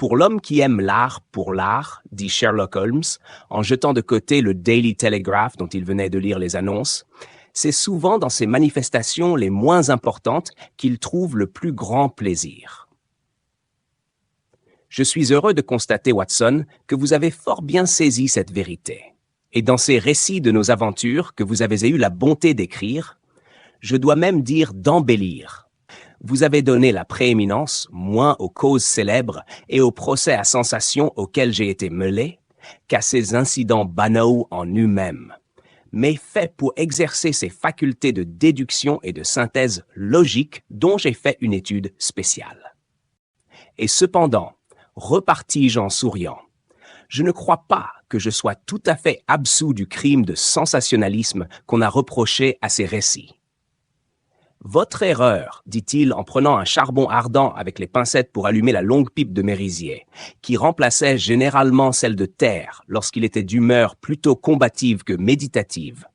Pour l'homme qui aime l'art pour l'art, dit Sherlock Holmes, en jetant de côté le Daily Telegraph dont il venait de lire les annonces, c'est souvent dans ces manifestations les moins importantes qu'il trouve le plus grand plaisir. Je suis heureux de constater, Watson, que vous avez fort bien saisi cette vérité. Et dans ces récits de nos aventures que vous avez eu la bonté d'écrire, je dois même dire d'embellir, vous avez donné la prééminence, moins aux causes célèbres et aux procès à sensation auxquels j'ai été mêlé, qu'à ces incidents banaux en eux-mêmes, mais faits pour exercer ces facultés de déduction et de synthèse logique dont j'ai fait une étude spéciale. Et cependant, repartis-je en souriant, je ne crois pas que je sois tout à fait absous du crime de sensationnalisme qu'on a reproché à ces récits. Votre erreur, dit-il en prenant un charbon ardent avec les pincettes pour allumer la longue pipe de Mérisier, qui remplaçait généralement celle de terre lorsqu'il était d'humeur plutôt combative que méditative.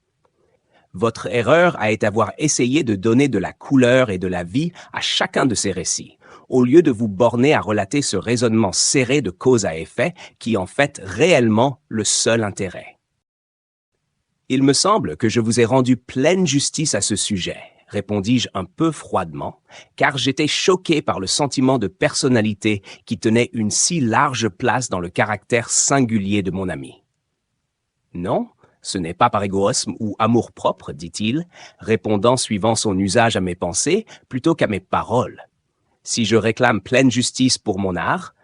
Votre erreur a été d'avoir essayé de donner de la couleur et de la vie à chacun de ces récits, au lieu de vous borner à relater ce raisonnement serré de cause à effet qui en fait réellement le seul intérêt. Il me semble que je vous ai rendu pleine justice à ce sujet, répondis-je un peu froidement, car j'étais choqué par le sentiment de personnalité qui tenait une si large place dans le caractère singulier de mon ami. Non, ce n'est pas par égoïsme ou amour-propre, dit-il, répondant suivant son usage à mes pensées plutôt qu'à mes paroles. Si je réclame pleine justice pour mon art,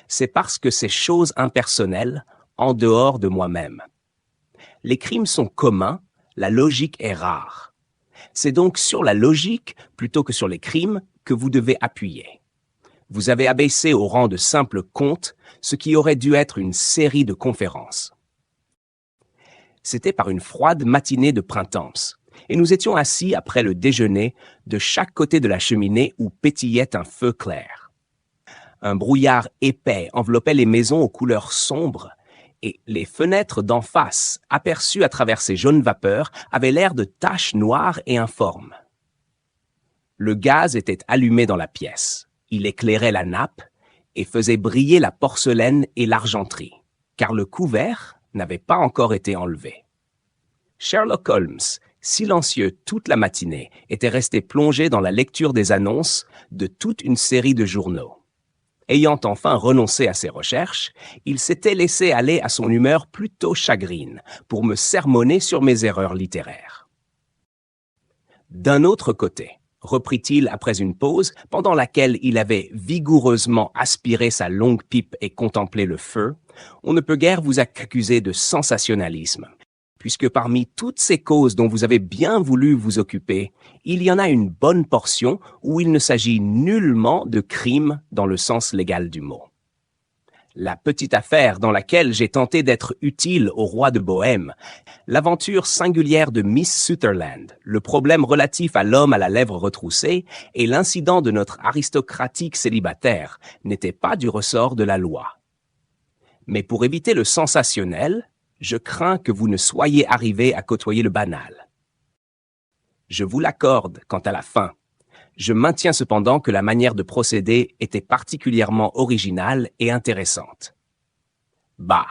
c'est parce que c'est chose impersonnelle, en dehors de moi-même. Les crimes sont communs, la logique est rare. C'est donc sur la logique, plutôt que sur les crimes, que vous devez appuyer. Vous avez abaissé au rang de simple conte ce qui aurait dû être une série de conférences. C'était par une froide matinée de printemps, et nous étions assis après le déjeuner de chaque côté de la cheminée où pétillait un feu clair. Un brouillard épais enveloppait les maisons aux couleurs sombres, et les fenêtres d'en face, aperçues à travers ces jaunes vapeurs, avaient l'air de taches noires et informes. Le gaz était allumé dans la pièce. Il éclairait la nappe et faisait briller la porcelaine et l'argenterie, car le couvert n'avait pas encore été enlevé. Sherlock Holmes, silencieux toute la matinée, était resté plongé dans la lecture des annonces de toute une série de journaux. Ayant enfin renoncé à ses recherches, il s'était laissé aller à son humeur plutôt chagrine pour me sermonner sur mes erreurs littéraires. D'un autre côté, reprit-il après une pause pendant laquelle il avait vigoureusement aspiré sa longue pipe et contemplé le feu, on ne peut guère vous accuser de sensationnalisme, puisque parmi toutes ces causes dont vous avez bien voulu vous occuper, il y en a une bonne portion où il ne s'agit nullement de crime dans le sens légal du mot. La petite affaire dans laquelle j'ai tenté d'être utile au roi de Bohême, l'aventure singulière de Miss Sutherland, le problème relatif à l'homme à la lèvre retroussée et l'incident de notre aristocratique célibataire n'étaient pas du ressort de la loi. Mais pour éviter le sensationnel, je crains que vous ne soyez arrivé à côtoyer le banal. Je vous l'accorde quant à la fin. Je maintiens cependant que la manière de procéder était particulièrement originale et intéressante. Bah,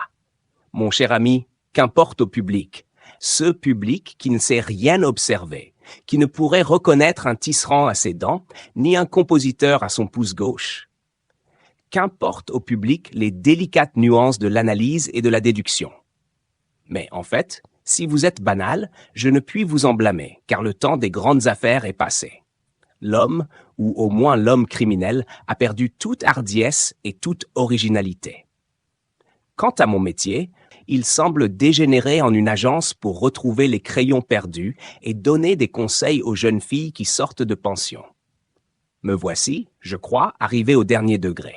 mon cher ami, qu'importe au public, ce public qui ne sait rien observer, qui ne pourrait reconnaître un tisserand à ses dents, ni un compositeur à son pouce gauche. Qu'importe au public les délicates nuances de l'analyse et de la déduction. Mais en fait, si vous êtes banal, je ne puis vous en blâmer, car le temps des grandes affaires est passé. L'homme, ou au moins l'homme criminel, a perdu toute hardiesse et toute originalité. Quant à mon métier, il semble dégénérer en une agence pour retrouver les crayons perdus et donner des conseils aux jeunes filles qui sortent de pension. Me voici, je crois, arrivé au dernier degré.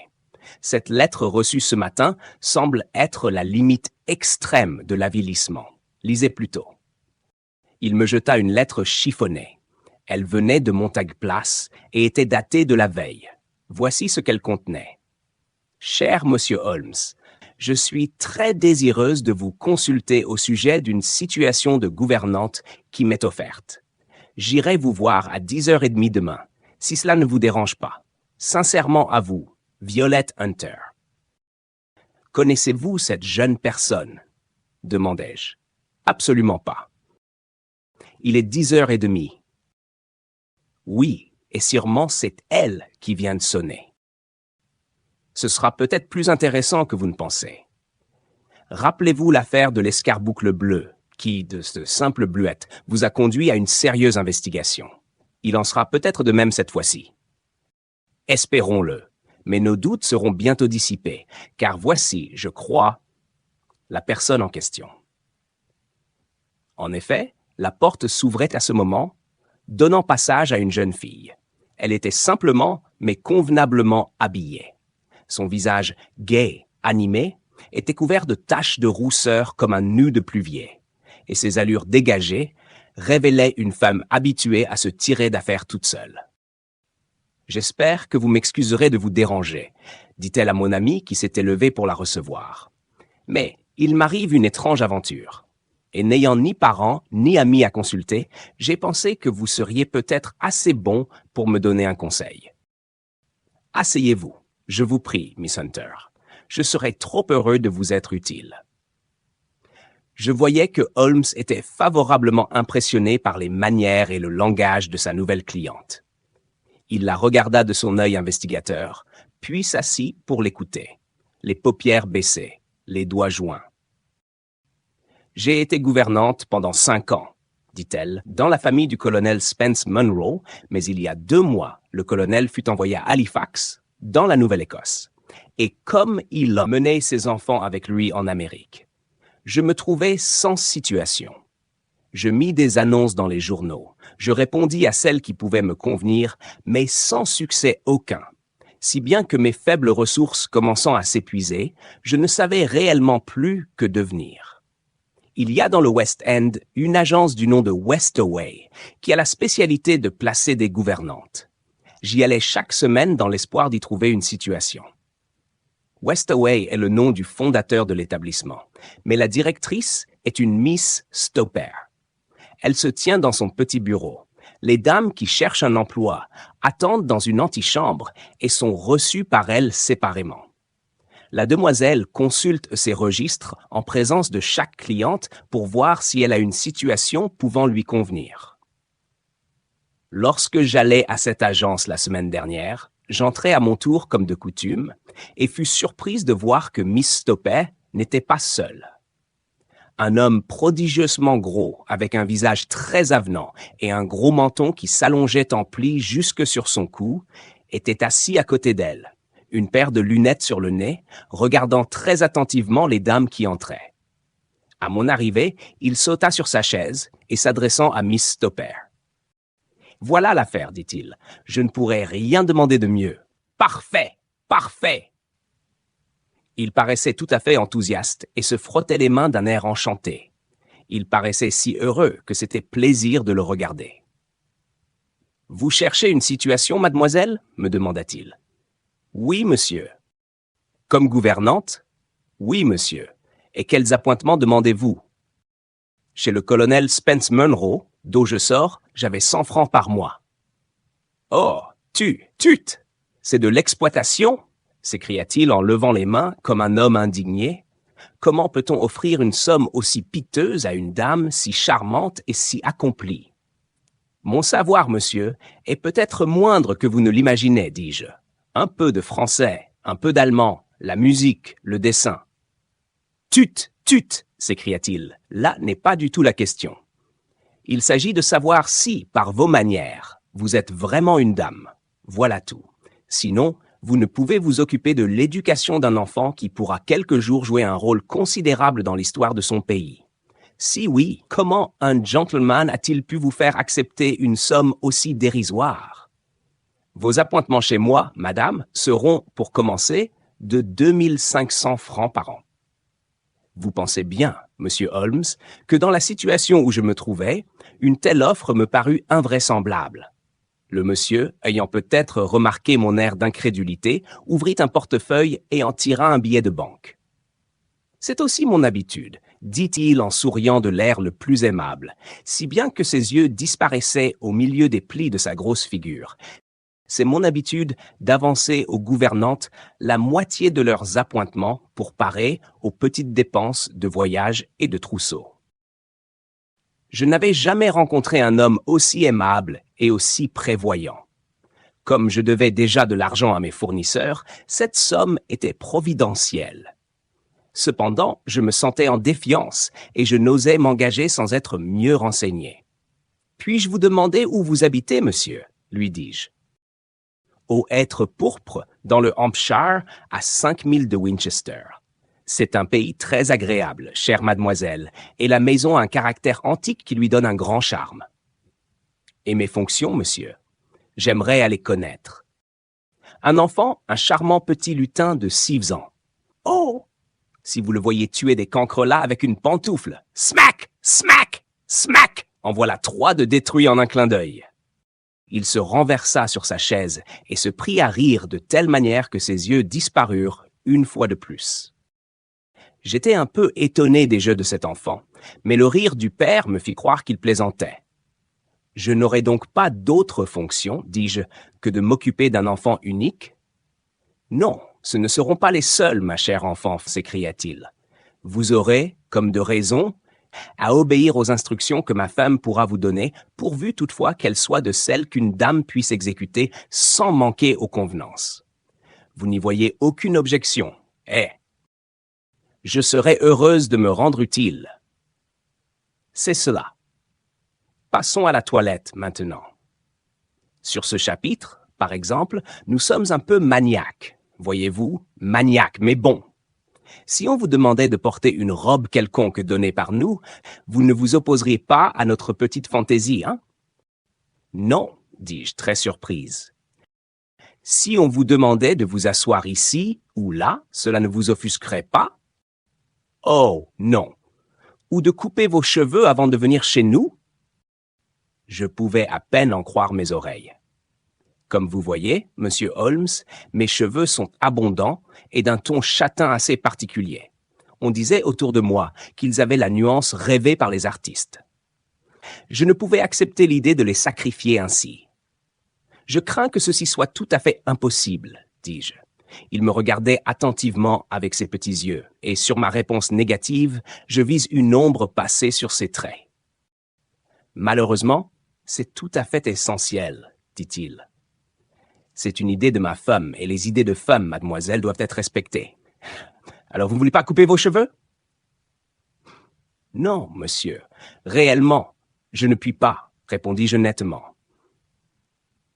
Cette lettre reçue ce matin semble être la limite extrême de l'avilissement. Lisez plutôt. Il me jeta une lettre chiffonnée. Elle venait de Montague Place et était datée de la veille. Voici ce qu'elle contenait. « Cher Monsieur Holmes, je suis très désireuse de vous consulter au sujet d'une situation de gouvernante qui m'est offerte. J'irai vous voir à 10h30 demain, si cela ne vous dérange pas. Sincèrement à vous, Violette Hunter. » Connaissez-vous cette jeune personne? Demandai-je. Absolument pas. Il est 10h30. Oui, et sûrement c'est elle qui vient de sonner. Ce sera peut-être plus intéressant que vous ne pensez. Rappelez-vous l'affaire de l'escarboucle bleu, qui, de ce simple bluette, vous a conduit à une sérieuse investigation. Il en sera peut-être de même cette fois-ci. Espérons-le, mais nos doutes seront bientôt dissipés, car voici, je crois, la personne en question. En effet, la porte s'ouvrait à ce moment, donnant passage à une jeune fille. Elle était simplement, mais convenablement habillée. Son visage gai, animé, était couvert de taches de rousseur comme un nu de pluvier, et ses allures dégagées révélaient une femme habituée à se tirer d'affaire toute seule. « J'espère que vous m'excuserez de vous déranger, » dit-elle à mon ami qui s'était levé pour la recevoir. « Mais il m'arrive une étrange aventure, et n'ayant ni parents ni amis à consulter, j'ai pensé que vous seriez peut-être assez bon pour me donner un conseil. Asseyez-vous, je vous prie, Miss Hunter. Je serais trop heureux de vous être utile. » Je voyais que Holmes était favorablement impressionné par les manières et le langage de sa nouvelle cliente. Il la regarda de son œil investigateur, puis s'assit pour l'écouter, les paupières baissées, les doigts joints. « J'ai été gouvernante pendant 5 ans, dit-elle, dans la famille du colonel Spence Munro, mais il y a 2 mois, le colonel fut envoyé à Halifax, dans la Nouvelle-Écosse. Et comme il a mené ses enfants avec lui en Amérique, je me trouvais sans situation. Je mis des annonces dans les journaux, je répondis à celles qui pouvaient me convenir, mais sans succès aucun, si bien que mes faibles ressources commençant à s'épuiser, je ne savais réellement plus que devenir. Il y a dans le West End une agence du nom de Westaway, qui a la spécialité de placer des gouvernantes. J'y allais chaque semaine dans l'espoir d'y trouver une situation. Westaway est le nom du fondateur de l'établissement, mais la directrice est une Miss Stopper. Elle se tient dans son petit bureau. Les dames qui cherchent un emploi attendent dans une antichambre et sont reçues par elle séparément. La demoiselle consulte ses registres en présence de chaque cliente pour voir si elle a une situation pouvant lui convenir. Lorsque j'allais à cette agence la semaine dernière, j'entrai à mon tour comme de coutume et fus surprise de voir que Miss Stopper n'était pas seule. Un homme prodigieusement gros, avec un visage très avenant et un gros menton qui s'allongeait en plis jusque sur son cou, était assis à côté d'elle, une paire de lunettes sur le nez, regardant très attentivement les dames qui entraient. À mon arrivée, il sauta sur sa chaise et s'adressant à Miss Stopper. « Voilà l'affaire, dit-il. Je ne pourrais rien demander de mieux. Parfait! Parfait! » Il paraissait tout à fait enthousiaste et se frottait les mains d'un air enchanté. Il paraissait si heureux que c'était plaisir de le regarder. « Vous cherchez une situation, mademoiselle ?» me demanda-t-il. « Oui, monsieur. »« Comme gouvernante ?»« Oui, monsieur. Et quels appointements demandez-vous ?»« Chez le colonel Spence Munro, d'où je sors, j'avais 100 francs par mois. »« Oh, tut! C'est de l'exploitation ?» s'écria-t-il en levant les mains comme un homme indigné. « Comment peut-on offrir une somme aussi piteuse à une dame si charmante et si accomplie? »« Mon savoir, monsieur, est peut-être moindre que vous ne l'imaginez, dis-je. Un peu de français, un peu d'allemand, la musique, le dessin. »« Tut! S'écria-t-il. « Là n'est pas du tout la question. Il s'agit de savoir si, par vos manières, vous êtes vraiment une dame. Voilà tout. Sinon, vous ne pouvez vous occuper de l'éducation d'un enfant qui pourra quelque jour jouer un rôle considérable dans l'histoire de son pays. Si oui, comment un gentleman a-t-il pu vous faire accepter une somme aussi dérisoire? Vos appointements chez moi, madame, seront, pour commencer, de 2500 francs par an. Vous pensez bien, monsieur Holmes, que dans la situation où je me trouvais, une telle offre me parut invraisemblable. Le monsieur, ayant peut-être remarqué mon air d'incrédulité, ouvrit un portefeuille et en tira un billet de banque. « C'est aussi mon habitude, » dit-il en souriant de l'air le plus aimable, si bien que ses yeux disparaissaient au milieu des plis de sa grosse figure. C'est mon habitude d'avancer aux gouvernantes la moitié de leurs appointements pour parer aux petites dépenses de voyage et de trousseau. Je n'avais jamais rencontré un homme aussi aimable et aussi prévoyant. Comme je devais déjà de l'argent à mes fournisseurs, cette somme était providentielle. Cependant, je me sentais en défiance et je n'osais m'engager sans être mieux renseigné. « Puis-je vous demander où vous habitez, monsieur ?» lui dis-je. « Au Hêtre pourpre, dans le Hampshire, à 5 milles de Winchester. C'est un pays très agréable, chère mademoiselle, et la maison a un caractère antique qui lui donne un grand charme. »« Et mes fonctions, monsieur? J'aimerais à les connaître. »« Un enfant, un charmant petit lutin de 6 ans. »« Oh! Si vous le voyez tuer des cancrelats avec une pantoufle. Smack! Smack! Smack! En voilà 3 de détruits en un clin d'œil. » Il se renversa sur sa chaise et se prit à rire de telle manière que ses yeux disparurent une fois de plus. J'étais un peu étonné des jeux de cet enfant, mais le rire du père me fit croire qu'il plaisantait. « Je n'aurai donc pas d'autre fonction, dis-je, que de m'occuper d'un enfant unique? »« Non, ce ne seront pas les seuls, ma chère enfant, s'écria-t-il. Vous aurez, comme de raison, à obéir aux instructions que ma femme pourra vous donner, pourvu toutefois qu'elles soient de celles qu'une dame puisse exécuter sans manquer aux convenances. Vous n'y voyez aucune objection, eh? Je serai heureuse de me rendre utile. C'est cela. Passons à la toilette maintenant. Sur ce chapitre, par exemple, nous sommes un peu maniaques. Voyez-vous, maniaques, mais bon. Si on vous demandait de porter une robe quelconque donnée par nous, vous ne vous opposeriez pas à notre petite fantaisie, hein? Non, dis-je très surprise. Si on vous demandait de vous asseoir ici ou là, cela ne vous offusquerait pas? Oh, non. Ou de couper vos cheveux avant de venir chez nous? Je pouvais à peine en croire mes oreilles. Comme vous voyez, monsieur Holmes, mes cheveux sont abondants et d'un ton châtain assez particulier. On disait autour de moi qu'ils avaient la nuance rêvée par les artistes. Je ne pouvais accepter l'idée de les sacrifier ainsi. Je crains que ceci soit tout à fait impossible, dis-je. Il me regardait attentivement avec ses petits yeux, et sur ma réponse négative, je vis une ombre passer sur ses traits. Malheureusement, c'est tout à fait essentiel, dit-il. C'est une idée de ma femme, et les idées de femme, mademoiselle, doivent être respectées. Alors vous ne voulez pas couper vos cheveux? Non, monsieur, réellement, je ne puis pas, répondis-je nettement.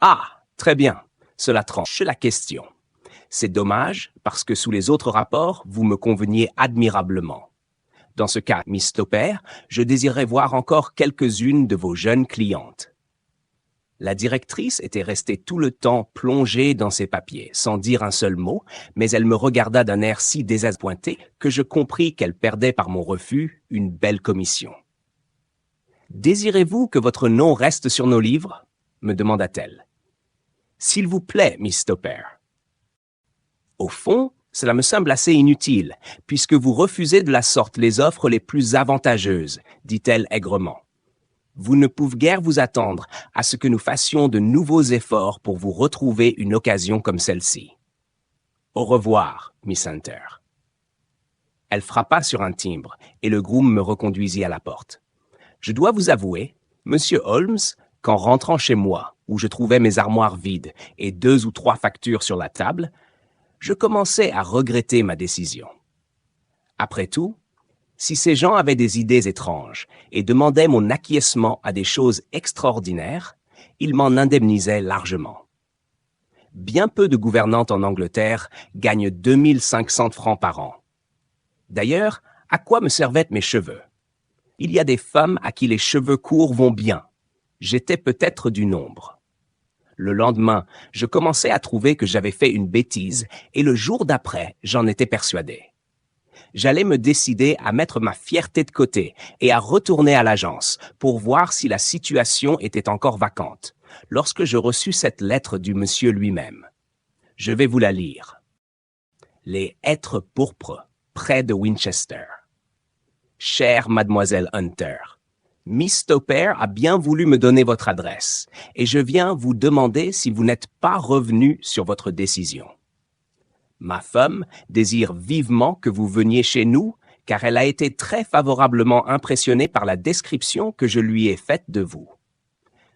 Ah, très bien, cela tranche la question. C'est dommage, parce que sous les autres rapports, vous me conveniez admirablement. Dans ce cas, Miss Stopper, je désirerais voir encore quelques-unes de vos jeunes clientes. La directrice était restée tout le temps plongée dans ses papiers, sans dire un seul mot, mais elle me regarda d'un air si désappointé que je compris qu'elle perdait par mon refus une belle commission. « Désirez-vous que votre nom reste sur nos livres ?» me demanda-t-elle. « S'il vous plaît, Miss Stopper. »« Au fond, cela me semble assez inutile, puisque vous refusez de la sorte les offres les plus avantageuses, dit-elle aigrement. Vous ne pouvez guère vous attendre à ce que nous fassions de nouveaux efforts pour vous retrouver une occasion comme celle-ci. Au revoir, Miss Hunter. » Elle frappa sur un timbre et le groom me reconduisit à la porte. Je dois vous avouer, Monsieur Holmes, qu'en rentrant chez moi, où je trouvais mes armoires vides et 2 ou 3 factures sur la table, je commençais à regretter ma décision. Après tout, si ces gens avaient des idées étranges et demandaient mon acquiescement à des choses extraordinaires, ils m'en indemnisaient largement. Bien peu de gouvernantes en Angleterre gagnent 2500 francs par an. D'ailleurs, à quoi me servaient mes cheveux? Il y a des femmes à qui les cheveux courts vont bien. J'étais peut-être du nombre. Le lendemain, je commençais à trouver que j'avais fait une bêtise et le jour d'après, j'en étais persuadé. J'allais me décider à mettre ma fierté de côté et à retourner à l'agence pour voir si la situation était encore vacante, lorsque je reçus cette lettre du monsieur lui-même. Je vais vous la lire. Les Hêtres pourpres, près de Winchester. Chère mademoiselle Hunter, Miss Stopper a bien voulu me donner votre adresse, et je viens vous demander si vous n'êtes pas revenu sur votre décision. Ma femme désire vivement que vous veniez chez nous, car elle a été très favorablement impressionnée par la description que je lui ai faite de vous.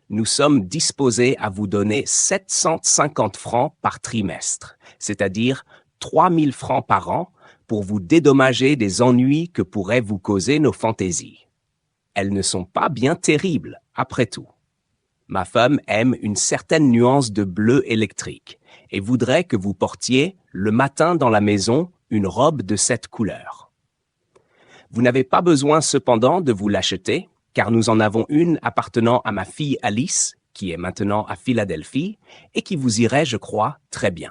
Nous sommes disposés à vous donner 750 francs par trimestre, c'est-à-dire 3000 francs par an, pour vous dédommager des ennuis que pourraient vous causer nos fantaisies. Elles ne sont pas bien terribles, après tout. Ma femme aime une certaine nuance de bleu électrique et voudrait que vous portiez, le matin dans la maison, une robe de cette couleur. Vous n'avez pas besoin cependant de vous l'acheter, car nous en avons une appartenant à ma fille Alice, qui est maintenant à Philadelphie, et qui vous irait, je crois, très bien.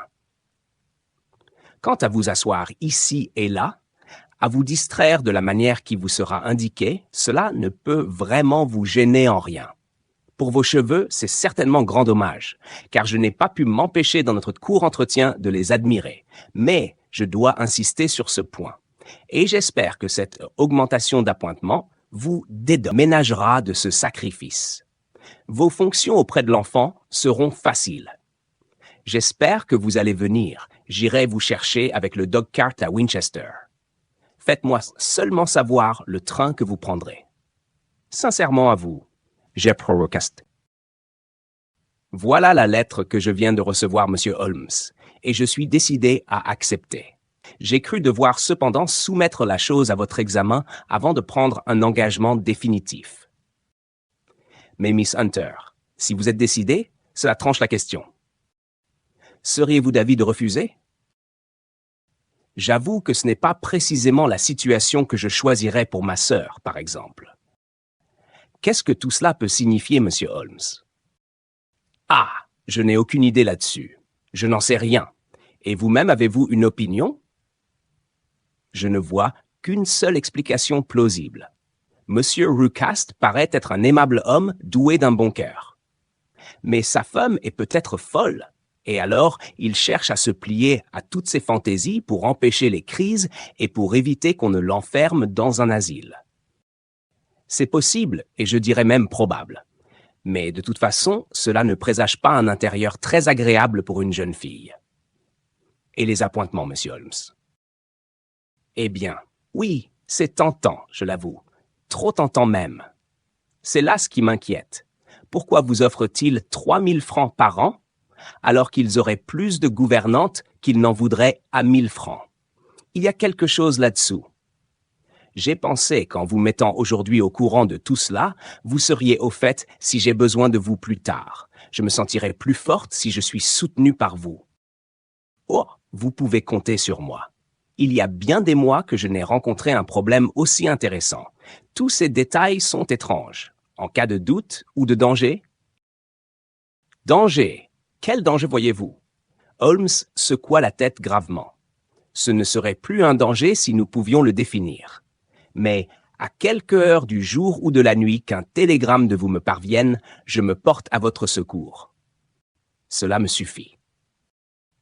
Quant à vous asseoir ici et là, à vous distraire de la manière qui vous sera indiquée, cela ne peut vraiment vous gêner en rien. Pour vos cheveux, c'est certainement grand dommage, car je n'ai pas pu m'empêcher dans notre court entretien de les admirer. Mais je dois insister sur ce point. Et j'espère que cette augmentation d'appointement vous dédommagera de ce sacrifice. Vos fonctions auprès de l'enfant seront faciles. J'espère que vous allez venir. J'irai vous chercher avec le dog cart à Winchester. Faites-moi seulement savoir le train que vous prendrez. Sincèrement à vous, Jeffrey Rocast. Voilà la lettre que je viens de recevoir, Monsieur Holmes, et je suis décidé à accepter. J'ai cru devoir cependant soumettre la chose à votre examen avant de prendre un engagement définitif. Mais Miss Hunter, si vous êtes décidé, cela tranche la question. Seriez-vous d'avis de refuser? J'avoue que ce n'est pas précisément la situation que je choisirais pour ma sœur, par exemple. Qu'est-ce que tout cela peut signifier, Monsieur Holmes? Ah, je n'ai aucune idée là-dessus. Je n'en sais rien. Et vous-même avez-vous une opinion? Je ne vois qu'une seule explication plausible. Monsieur Rucast paraît être un aimable homme doué d'un bon cœur. Mais sa femme est peut-être folle, et alors il cherche à se plier à toutes ses fantaisies pour empêcher les crises et pour éviter qu'on ne l'enferme dans un asile. C'est possible, et je dirais même probable. Mais de toute façon, cela ne présage pas un intérieur très agréable pour une jeune fille. Et les appointements, Monsieur Holmes? Eh bien, oui, c'est tentant, je l'avoue. Trop tentant même. C'est là ce qui m'inquiète. Pourquoi vous offrent-ils 3000 francs par an, alors qu'ils auraient plus de gouvernantes qu'ils n'en voudraient à 1000 francs? Il y a quelque chose là-dessous. J'ai pensé qu'en vous mettant aujourd'hui au courant de tout cela, vous seriez au fait si j'ai besoin de vous plus tard. Je me sentirai plus forte si je suis soutenue par vous. Oh, vous pouvez compter sur moi. Il y a bien des mois que je n'ai rencontré un problème aussi intéressant. Tous ces détails sont étranges. En cas de doute ou de danger? Danger? Quel danger voyez-vous? Holmes secoua la tête gravement. Ce ne serait plus un danger si nous pouvions le définir. Mais à quelque heure du jour ou de la nuit qu'un télégramme de vous me parvienne, je me porte à votre secours. Cela me suffit.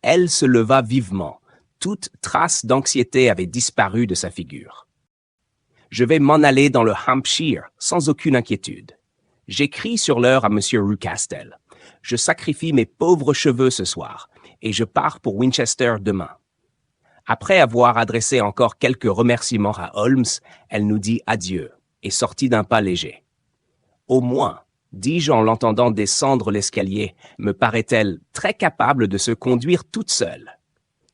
Elle se leva vivement. Toute trace d'anxiété avait disparu de sa figure. Je vais m'en aller dans le Hampshire sans aucune inquiétude. J'écris sur l'heure à M. Rucastel. Je sacrifie mes pauvres cheveux ce soir et je pars pour Winchester demain. Après avoir adressé encore quelques remerciements à Holmes, elle nous dit adieu et sortit d'un pas léger. Au moins, dis-je en l'entendant descendre l'escalier, me paraît-elle très capable de se conduire toute seule.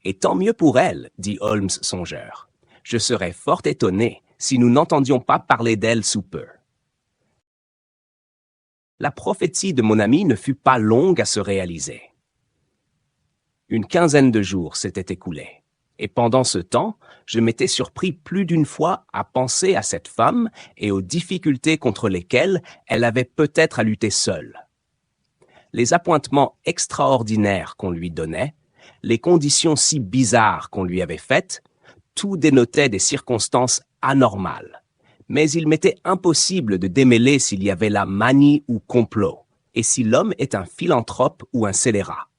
Et tant mieux pour elle, dit Holmes songeur. Je serais fort étonné si nous n'entendions pas parler d'elle sous peu. La prophétie de mon ami ne fut pas longue à se réaliser. Une quinzaine de jours s'étaient écoulés, et pendant ce temps, je m'étais surpris plus d'une fois à penser à cette femme et aux difficultés contre lesquelles elle avait peut-être à lutter seule. Les appointements extraordinaires qu'on lui donnait, les conditions si bizarres qu'on lui avait faites, tout dénotait des circonstances anormales. Mais il m'était impossible de démêler s'il y avait là manie ou complot, et si l'homme est un philanthrope ou un scélérat.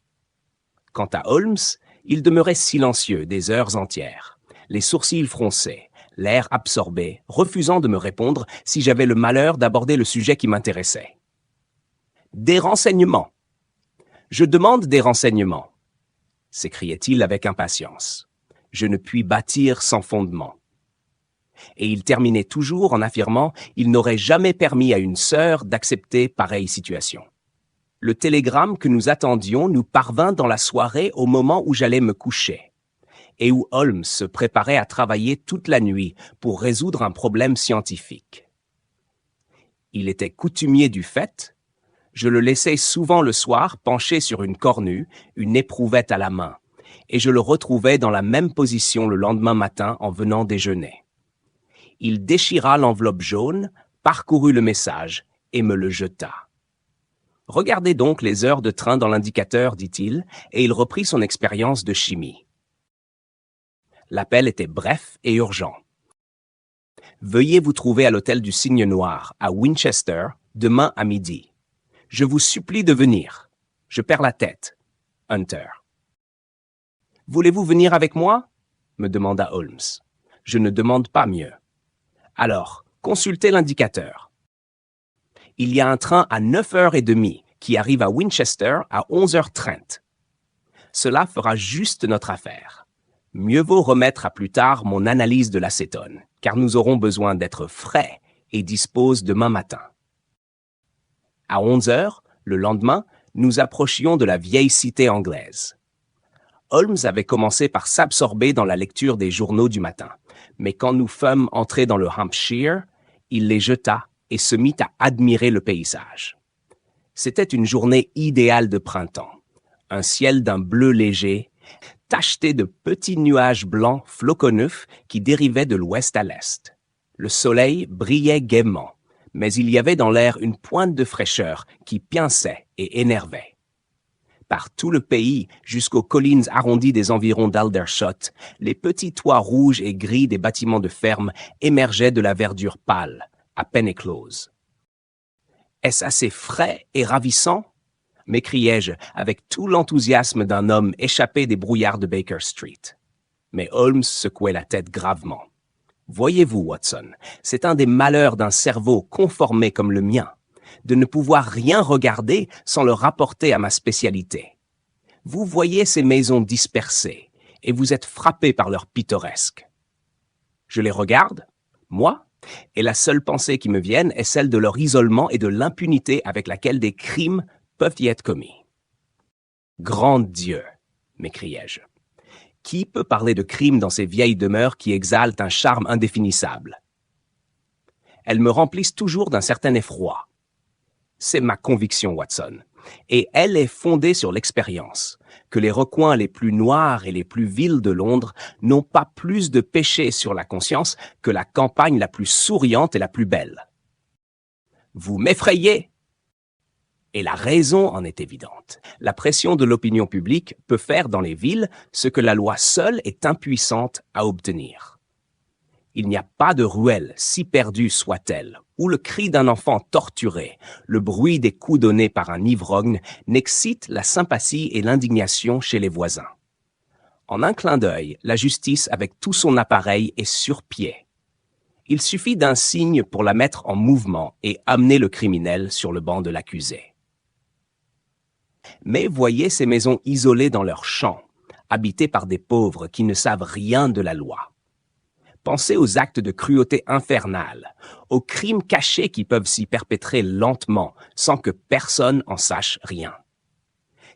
Quant à Holmes, il demeurait silencieux des heures entières, les sourcils froncés, l'air absorbé, refusant de me répondre si j'avais le malheur d'aborder le sujet qui m'intéressait. « Des renseignements. Je demande des renseignements, » s'écriait-il avec impatience. « Je ne puis bâtir sans fondement. » Et il terminait toujours en affirmant il n'aurait jamais permis à une sœur d'accepter pareille situation. Le télégramme que nous attendions nous parvint dans la soirée au moment où j'allais me coucher, et où Holmes se préparait à travailler toute la nuit pour résoudre un problème scientifique. Il était coutumier du fait. Je le laissais souvent le soir penché sur une cornue, une éprouvette à la main, et je le retrouvais dans la même position le lendemain matin en venant déjeuner. Il déchira l'enveloppe jaune, parcourut le message et me le jeta. « Regardez donc les heures de train dans l'indicateur, dit-il, et il reprit son expérience de chimie. L'appel était bref et urgent. « Veuillez vous trouver à l'hôtel du Cygne Noir, à Winchester, demain à midi. Je vous supplie de venir. Je perds la tête. Hunter. »« Voulez-vous venir avec moi ?» me demanda Holmes. « Je ne demande pas mieux. » Alors, consultez l'indicateur. Il y a un train à 9h30 qui arrive à Winchester à 11h30. Cela fera juste notre affaire. Mieux vaut remettre à plus tard mon analyse de l'acétone, car nous aurons besoin d'être frais et dispose demain matin. À 11h, le lendemain, nous approchions de la vieille cité anglaise. Holmes avait commencé par s'absorber dans la lecture des journaux du matin, mais quand nous fûmes entrés dans le Hampshire, il les jeta et se mit à admirer le paysage. C'était une journée idéale de printemps, un ciel d'un bleu léger, tacheté de petits nuages blancs floconneux qui dérivaient de l'ouest à l'est. Le soleil brillait gaiement, mais il y avait dans l'air une pointe de fraîcheur qui pinçait et énervait. Par tout le pays, jusqu'aux collines arrondies des environs d'Aldershot, les petits toits rouges et gris des bâtiments de ferme émergeaient de la verdure pâle, à peine éclose. « Est-ce assez frais et ravissant ?» m'écriai-je avec tout l'enthousiasme d'un homme échappé des brouillards de Baker Street. Mais Holmes secouait la tête gravement. « Voyez-vous, Watson, c'est un des malheurs d'un cerveau conformé comme le mien, de ne pouvoir rien regarder sans le rapporter à ma spécialité. Vous voyez ces maisons dispersées, et vous êtes frappé par leur pittoresque. Je les regarde, moi, et la seule pensée qui me vienne est celle de leur isolement et de l'impunité avec laquelle des crimes peuvent y être commis. « Grand Dieu !» m'écriai-je. « Qui peut parler de crimes dans ces vieilles demeures qui exaltent un charme indéfinissable? Elles me remplissent toujours d'un certain effroi. C'est ma conviction, Watson, et elle est fondée sur l'expérience, que les recoins les plus noirs et les plus vils de Londres n'ont pas plus de péchés sur la conscience que la campagne la plus souriante et la plus belle. Vous m'effrayez! Et la raison en est évidente. La pression de l'opinion publique peut faire dans les villes ce que la loi seule est impuissante à obtenir. Il n'y a pas de ruelle, si perdue soit-elle, où le cri d'un enfant torturé, le bruit des coups donnés par un ivrogne n'excite la sympathie et l'indignation chez les voisins. En un clin d'œil, la justice avec tout son appareil est sur pied. Il suffit d'un signe pour la mettre en mouvement et amener le criminel sur le banc de l'accusé. Mais voyez ces maisons isolées dans leurs champs, habitées par des pauvres qui ne savent rien de la loi. Pensez aux actes de cruauté infernale, aux crimes cachés qui peuvent s'y perpétrer lentement, sans que personne en sache rien.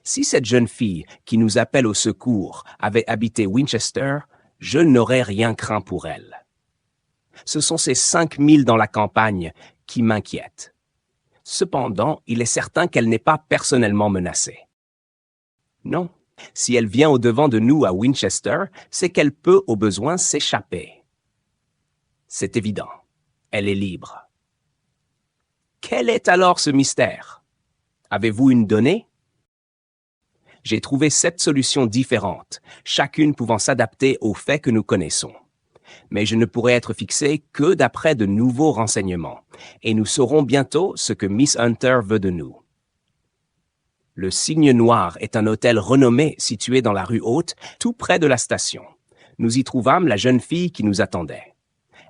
Si cette jeune fille qui nous appelle au secours avait habité Winchester, je n'aurais rien craint pour elle. Ce sont ces 5000 dans la campagne qui m'inquiètent. Cependant, il est certain qu'elle n'est pas personnellement menacée. Non, si elle vient au-devant de nous à Winchester, c'est qu'elle peut au besoin s'échapper. C'est évident, elle est libre. Quel est alors ce mystère? Avez-vous une donnée? J'ai trouvé 7 solutions différentes, chacune pouvant s'adapter aux faits que nous connaissons. Mais je ne pourrai être fixé que d'après de nouveaux renseignements, et nous saurons bientôt ce que Miss Hunter veut de nous. Le Cygne Noir est un hôtel renommé situé dans la rue Haute, tout près de la station. Nous y trouvâmes la jeune fille qui nous attendait.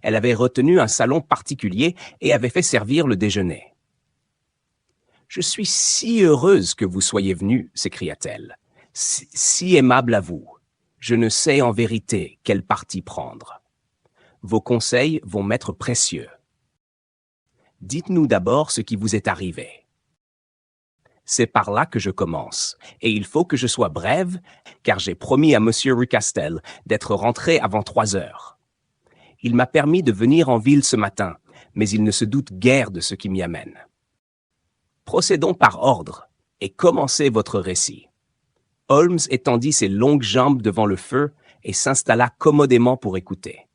Elle avait retenu un salon particulier et avait fait servir le déjeuner. « Je suis si heureuse que vous soyez venu, s'écria-t-elle. Si aimable à vous. Je ne sais en vérité quel parti prendre. Vos conseils vont m'être précieux. Dites-nous d'abord ce qui vous est arrivé. » C'est par là que je commence, et il faut que je sois brève, car j'ai promis à Monsieur Rucastel d'être rentré avant 3 heures. Il m'a permis de venir en ville ce matin, mais il ne se doute guère de ce qui m'y amène. Procédons par ordre, et commencez votre récit. Holmes étendit ses longues jambes devant le feu et s'installa commodément pour écouter.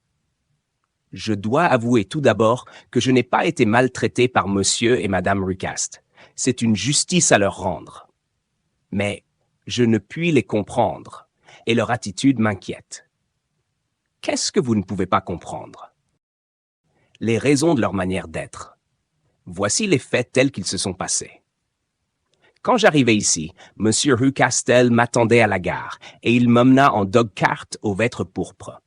Je dois avouer tout d'abord que je n'ai pas été maltraité par Monsieur et Madame Rucast. C'est une justice à leur rendre. Mais je ne puis les comprendre, et leur attitude m'inquiète. Qu'est-ce que vous ne pouvez pas comprendre? Les raisons de leur manière d'être. Voici les faits tels qu'ils se sont passés. Quand j'arrivai ici, M. Rucastel m'attendait à la gare, et il m'emmena en dog-cart aux vêtres pourpres.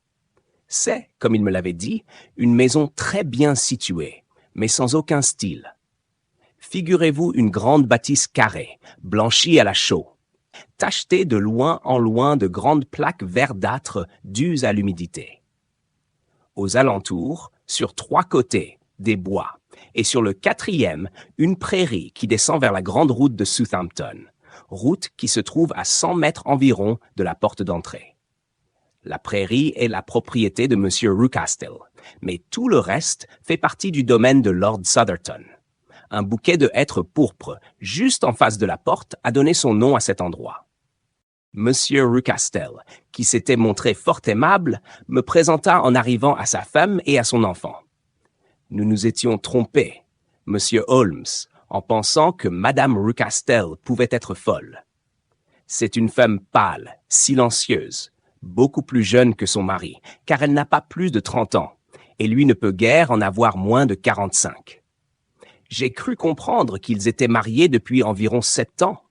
C'est, comme il me l'avait dit, une maison très bien située, mais sans aucun style. Figurez-vous une grande bâtisse carrée, blanchie à la chaux, tachetée de loin en loin de grandes plaques verdâtres dues à l'humidité. Aux alentours, sur 3 côtés, des bois, et sur le 4e, une prairie qui descend vers la grande route de Southampton, route qui se trouve à 100 mètres environ de la porte d'entrée. La prairie est la propriété de M. Rucastel, mais tout le reste fait partie du domaine de Lord Southerton. Un bouquet de hêtres pourpres, juste en face de la porte, a donné son nom à cet endroit. M. Rucastel, qui s'était montré fort aimable, me présenta en arrivant à sa femme et à son enfant. Nous nous étions trompés, M. Holmes, en pensant que Mme Rucastel pouvait être folle. C'est une femme pâle, silencieuse, beaucoup plus jeune que son mari, car elle n'a pas plus de 30 ans, et lui ne peut guère en avoir moins de 45. J'ai cru comprendre qu'ils étaient mariés depuis environ 7 ans,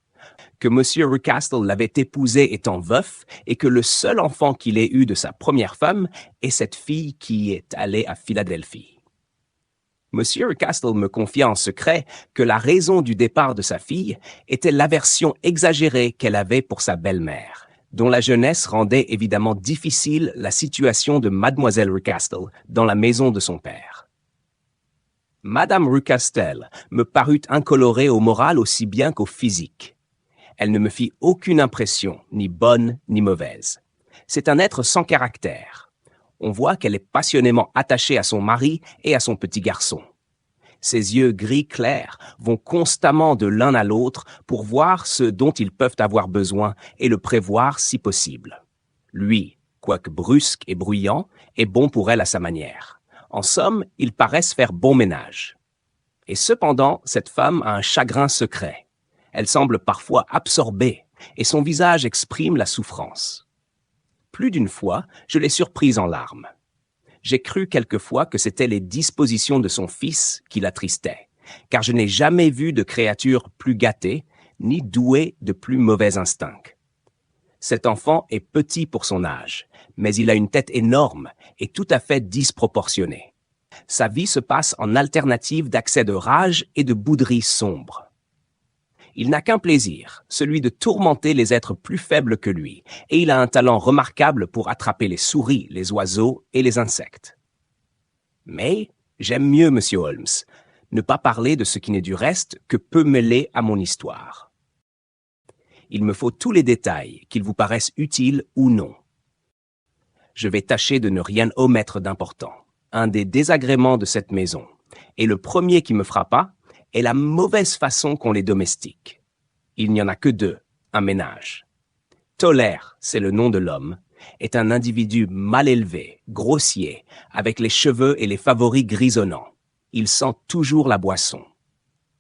que M. Rucastel l'avait épousée étant veuf et que le seul enfant qu'il ait eu de sa première femme est cette fille qui est allée à Philadelphie. M. Rucastel me confia en secret que la raison du départ de sa fille était l'aversion exagérée qu'elle avait pour sa belle-mère, dont la jeunesse rendait évidemment difficile la situation de Mademoiselle Rucastel dans la maison de son père. Madame Rucastel me parut incolorée au moral aussi bien qu'au physique. Elle ne me fit aucune impression, ni bonne ni mauvaise. C'est un être sans caractère. On voit qu'elle est passionnément attachée à son mari et à son petit garçon. Ses yeux gris clairs vont constamment de l'un à l'autre pour voir ce dont ils peuvent avoir besoin et le prévoir si possible. Lui, quoique brusque et bruyant, est bon pour elle à sa manière. En somme, ils paraissent faire bon ménage. Et cependant, cette femme a un chagrin secret. Elle semble parfois absorbée, et son visage exprime la souffrance. Plus d'une fois, je l'ai surprise en larmes. J'ai cru quelquefois que c'étaient les dispositions de son fils qui l'attristaient, car je n'ai jamais vu de créature plus gâtée, ni douée de plus mauvais instincts. Cet enfant est petit pour son âge, mais il a une tête énorme et tout à fait disproportionnée. Sa vie se passe en alternative d'accès de rage et de bouderie sombre. Il n'a qu'un plaisir, celui de tourmenter les êtres plus faibles que lui, et il a un talent remarquable pour attraper les souris, les oiseaux et les insectes. Mais j'aime mieux, M. Holmes, ne pas parler de ce qui n'est du reste que peu mêlé à mon histoire. Il me faut tous les détails, qu'ils vous paraissent utiles ou non. Je vais tâcher de ne rien omettre d'important. Un des désagréments de cette maison, et le premier qui me frappa, est la mauvaise façon qu'ont les domestiques. Il n'y en a que 2, un ménage. Tolère, c'est le nom de l'homme, est un individu mal élevé, grossier, avec les cheveux et les favoris grisonnants. Il sent toujours la boisson.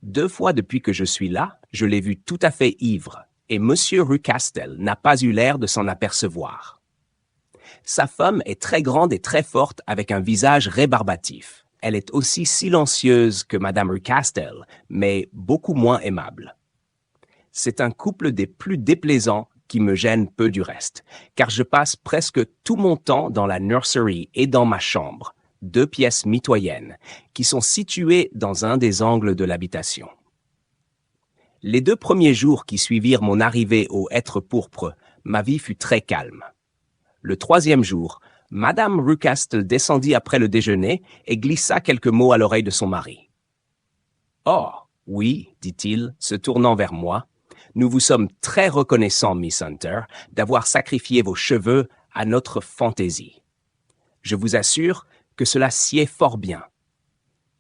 2 fois depuis que je suis là, je l'ai vu tout à fait ivre, et M. Rucastel n'a pas eu l'air de s'en apercevoir. Sa femme est très grande et très forte avec un visage rébarbatif. Elle est aussi silencieuse que Mme Rucastel, mais beaucoup moins aimable. C'est un couple des plus déplaisants qui me gêne peu du reste, car je passe presque tout mon temps dans la nursery et dans ma chambre, 2 pièces mitoyennes, qui sont situées dans un des angles de l'habitation. Les 2 premiers jours qui suivirent mon arrivée au Hêtre pourpre, ma vie fut très calme. Le 3e jour, Madame Rucastle descendit après le déjeuner et glissa quelques mots à l'oreille de son mari. « Oh, oui, dit-il, se tournant vers moi, nous vous sommes très reconnaissants, Miss Hunter, d'avoir sacrifié vos cheveux à notre fantaisie. Je vous assure que cela sied fort bien.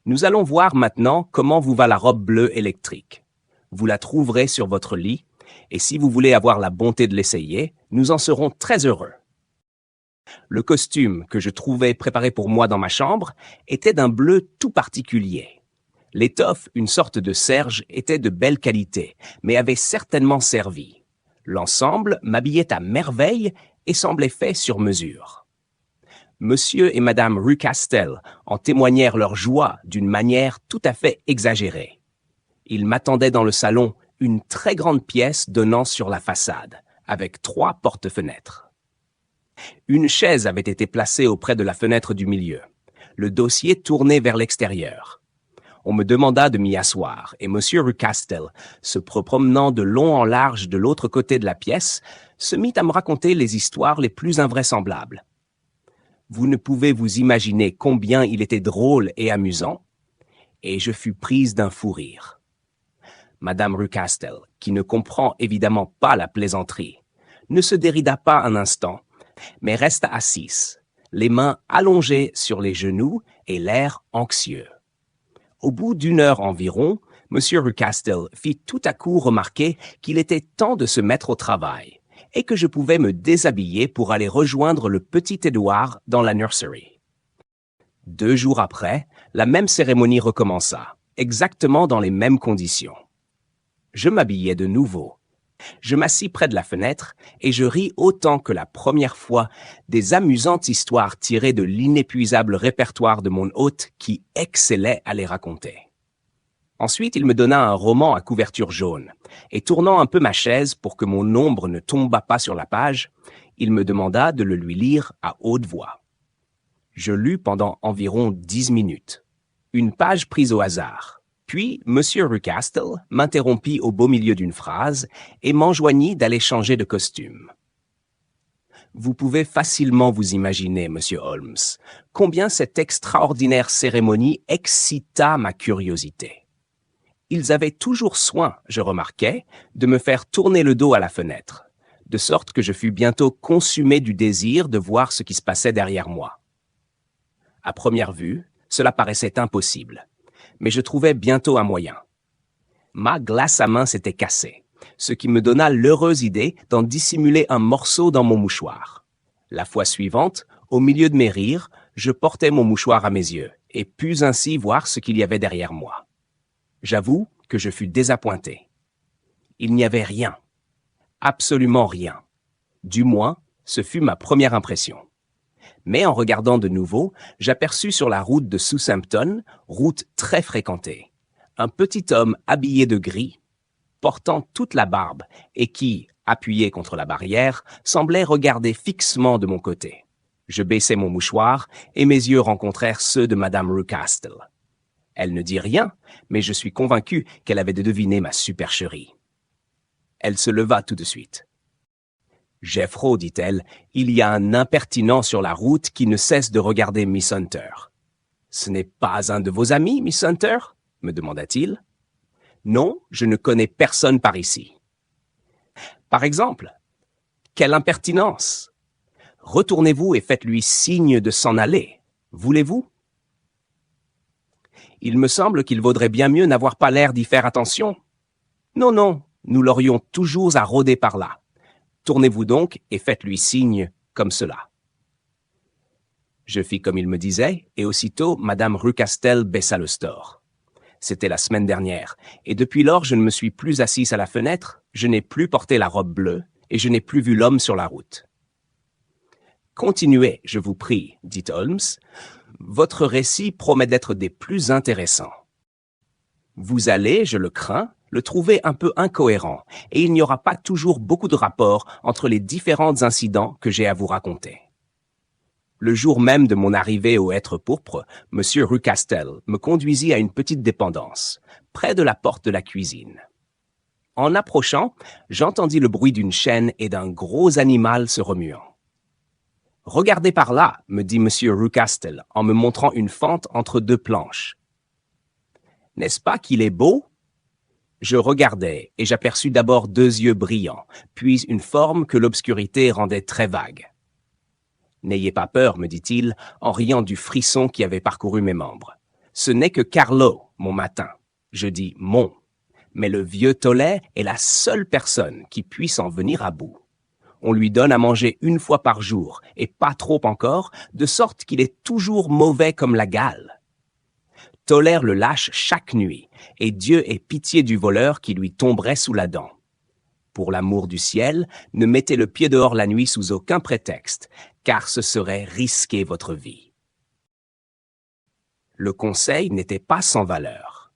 Nous allons voir maintenant comment vous va la robe bleue électrique. Vous la trouverez sur votre lit, et si vous voulez avoir la bonté de l'essayer, nous en serons très heureux. » Le costume que je trouvais préparé pour moi dans ma chambre était d'un bleu tout particulier. L'étoffe, une sorte de serge, était de belle qualité, mais avait certainement servi. L'ensemble m'habillait à merveille et semblait fait sur mesure. Monsieur et Madame Rucastle en témoignèrent leur joie d'une manière tout à fait exagérée. Ils m'attendaient dans le salon, une très grande pièce donnant sur la façade, avec 3 porte-fenêtres. Une chaise avait été placée auprès de la fenêtre du milieu, le dossier tourné vers l'extérieur. On me demanda de m'y asseoir, et M. Rucastle, se promenant de long en large de l'autre côté de la pièce, se mit à me raconter les histoires les plus invraisemblables. Vous ne pouvez vous imaginer combien il était drôle et amusant, et je fus prise d'un fou rire. Madame Rucastle, qui ne comprend évidemment pas la plaisanterie, ne se dérida pas un instant, mais resta assise, les mains allongées sur les genoux et l'air anxieux. Au bout d'1 heure environ, M. Rucastle fit tout à coup remarquer qu'il était temps de se mettre au travail et que je pouvais me déshabiller pour aller rejoindre le petit Édouard dans la nursery. 2 jours après, la même cérémonie recommença, exactement dans les mêmes conditions. Je m'habillai de nouveau. Je m'assis près de la fenêtre et je ris autant que la première fois des amusantes histoires tirées de l'inépuisable répertoire de mon hôte qui excellait à les raconter. Ensuite, il me donna un roman à couverture jaune et tournant un peu ma chaise pour que mon ombre ne tombât pas sur la page, il me demanda de le lui lire à haute voix. Je lus pendant environ 10 minutes, une page prise au hasard. Puis, M. Rucastle m'interrompit au beau milieu d'une phrase et m'enjoignit d'aller changer de costume. Vous pouvez facilement vous imaginer, Monsieur Holmes, combien cette extraordinaire cérémonie excita ma curiosité. Ils avaient toujours soin, je remarquai, de me faire tourner le dos à la fenêtre, de sorte que je fus bientôt consumé du désir de voir ce qui se passait derrière moi. À première vue, cela paraissait impossible. Mais je trouvai bientôt un moyen. Ma glace à main s'était cassée, ce qui me donna l'heureuse idée d'en dissimuler un morceau dans mon mouchoir. La fois suivante, au milieu de mes rires, je portai mon mouchoir à mes yeux et pus ainsi voir ce qu'il y avait derrière moi. J'avoue que je fus désappointé. Il n'y avait rien, absolument rien. Du moins, ce fut ma première impression. Mais en regardant de nouveau, j'aperçus sur la route de Southampton, route très fréquentée, un petit homme habillé de gris, portant toute la barbe et qui, appuyé contre la barrière, semblait regarder fixement de mon côté. Je baissai mon mouchoir et mes yeux rencontrèrent ceux de Madame Rucastle. Elle ne dit rien, mais je suis convaincu qu'elle avait deviné ma supercherie. Elle se leva tout de suite. « Jeffreau, dit-elle, il y a un impertinent sur la route qui ne cesse de regarder Miss Hunter. »« Ce n'est pas un de vos amis, Miss Hunter ?» me demanda-t-il. « Non, je ne connais personne par ici. »« Par exemple, quelle impertinence! Retournez-vous et faites-lui signe de s'en aller. Voulez-vous? » Il me semble qu'il vaudrait bien mieux n'avoir pas l'air d'y faire attention. Non, non, nous l'aurions toujours à rôder par là. Tournez-vous donc et faites-lui signe comme cela. Je fis comme il me disait, et aussitôt Madame Rucastle baissa le store. C'était la semaine dernière, et depuis lors je ne me suis plus assise à la fenêtre, je n'ai plus porté la robe bleue, et je n'ai plus vu l'homme sur la route. Continuez, je vous prie, dit Holmes. Votre récit promet d'être des plus intéressants. Vous allez, je le crains, le trouver un peu incohérent, et il n'y aura pas toujours beaucoup de rapport entre les différents incidents que j'ai à vous raconter. Le jour même de mon arrivée au Hêtre pourpre, M. Rucastel me conduisit à une petite dépendance, près de la porte de la cuisine. En approchant, j'entendis le bruit d'une chaîne et d'un gros animal se remuant. « Regardez par là, me dit M. Rucastel en me montrant une fente entre deux planches. N'est-ce pas qu'il est beau? Je regardai et j'aperçus d'abord deux yeux brillants, puis une forme que l'obscurité rendait très vague. N'ayez pas peur, me dit-il, en riant du frisson qui avait parcouru mes membres. Ce n'est que Carlo, mon matin. Je dis mon. Mais le vieux Tollet est la seule personne qui puisse en venir à bout. On lui donne à manger une fois par jour, et pas trop encore, de sorte qu'il est toujours mauvais comme la gale. Tolère le lâche chaque nuit, et Dieu ait pitié du voleur qui lui tomberait sous la dent. Pour l'amour du ciel, ne mettez le pied dehors la nuit sous aucun prétexte, car ce serait risquer votre vie. Le conseil n'était pas sans valeur.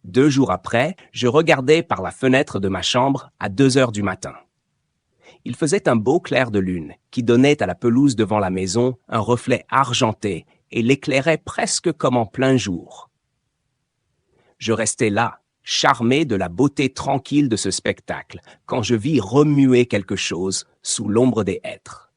2 jours après, je regardais par la fenêtre de ma chambre à 2 heures du matin. Il faisait un beau clair de lune qui donnait à la pelouse devant la maison un reflet argenté et l'éclairait presque comme en plein jour. Je restais là, charmé de la beauté tranquille de ce spectacle, quand je vis remuer quelque chose sous l'ombre des hêtres.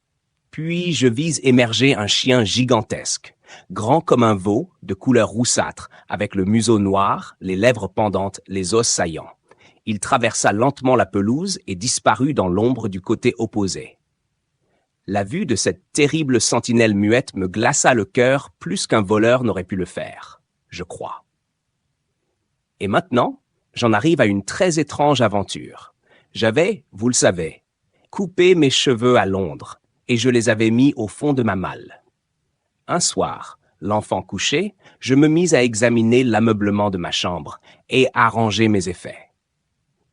Puis je vis émerger un chien gigantesque, grand comme un veau, de couleur roussâtre, avec le museau noir, les lèvres pendantes, les os saillants. Il traversa lentement la pelouse et disparut dans l'ombre du côté opposé. La vue de cette terrible sentinelle muette me glaça le cœur plus qu'un voleur n'aurait pu le faire, je crois. Et maintenant, j'en arrive à une très étrange aventure. J'avais, vous le savez, coupé mes cheveux à Londres, et je les avais mis au fond de ma malle. Un soir, l'enfant couché, je me mis à examiner l'ameublement de ma chambre et à ranger mes effets.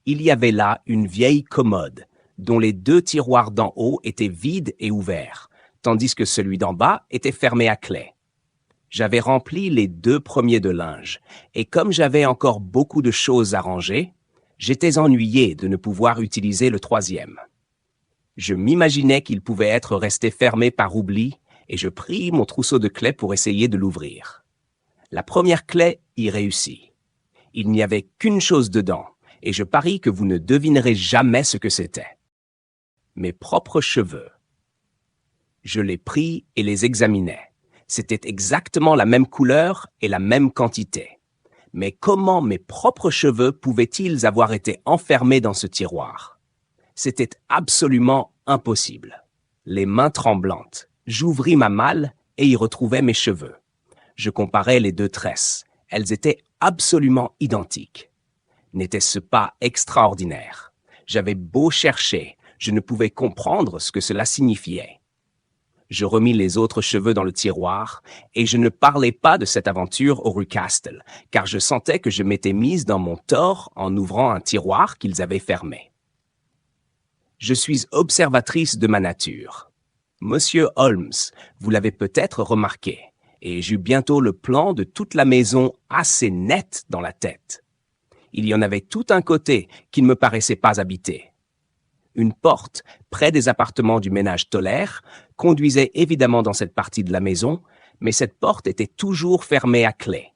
Il y avait là une vieille commode, dont les 2 tiroirs d'en haut étaient vides et ouverts, tandis que celui d'en bas était fermé à clé. J'avais rempli les 2 premiers de linge, et comme j'avais encore beaucoup de choses à ranger, j'étais ennuyé de ne pouvoir utiliser le 3e. Je m'imaginais qu'il pouvait être resté fermé par oubli, et je pris mon trousseau de clés pour essayer de l'ouvrir. La première clé y réussit. Il n'y avait qu'une chose dedans, et je parie que vous ne devinerez jamais ce que c'était. Mes propres cheveux. Je les pris et les examinai. C'était exactement la même couleur et la même quantité. Mais comment mes propres cheveux pouvaient-ils avoir été enfermés dans ce tiroir? C'était absolument impossible. Les mains tremblantes, j'ouvris ma malle et y retrouvai mes cheveux. Je comparai les 2 tresses. Elles étaient absolument identiques. N'était-ce pas extraordinaire? J'avais beau chercher, je ne pouvais comprendre ce que cela signifiait. Je remis les autres cheveux dans le tiroir, et je ne parlais pas de cette aventure au Rucastel, car je sentais que je m'étais mise dans mon tort en ouvrant un tiroir qu'ils avaient fermé. Je suis observatrice de ma nature. Monsieur Holmes, vous l'avez peut-être remarqué, et j'eus bientôt le plan de toute la maison assez net dans la tête. Il y en avait tout un côté qui ne me paraissait pas habité. Une porte, près des appartements du ménage Tolère, conduisait évidemment dans cette partie de la maison, mais cette porte était toujours fermée à clé.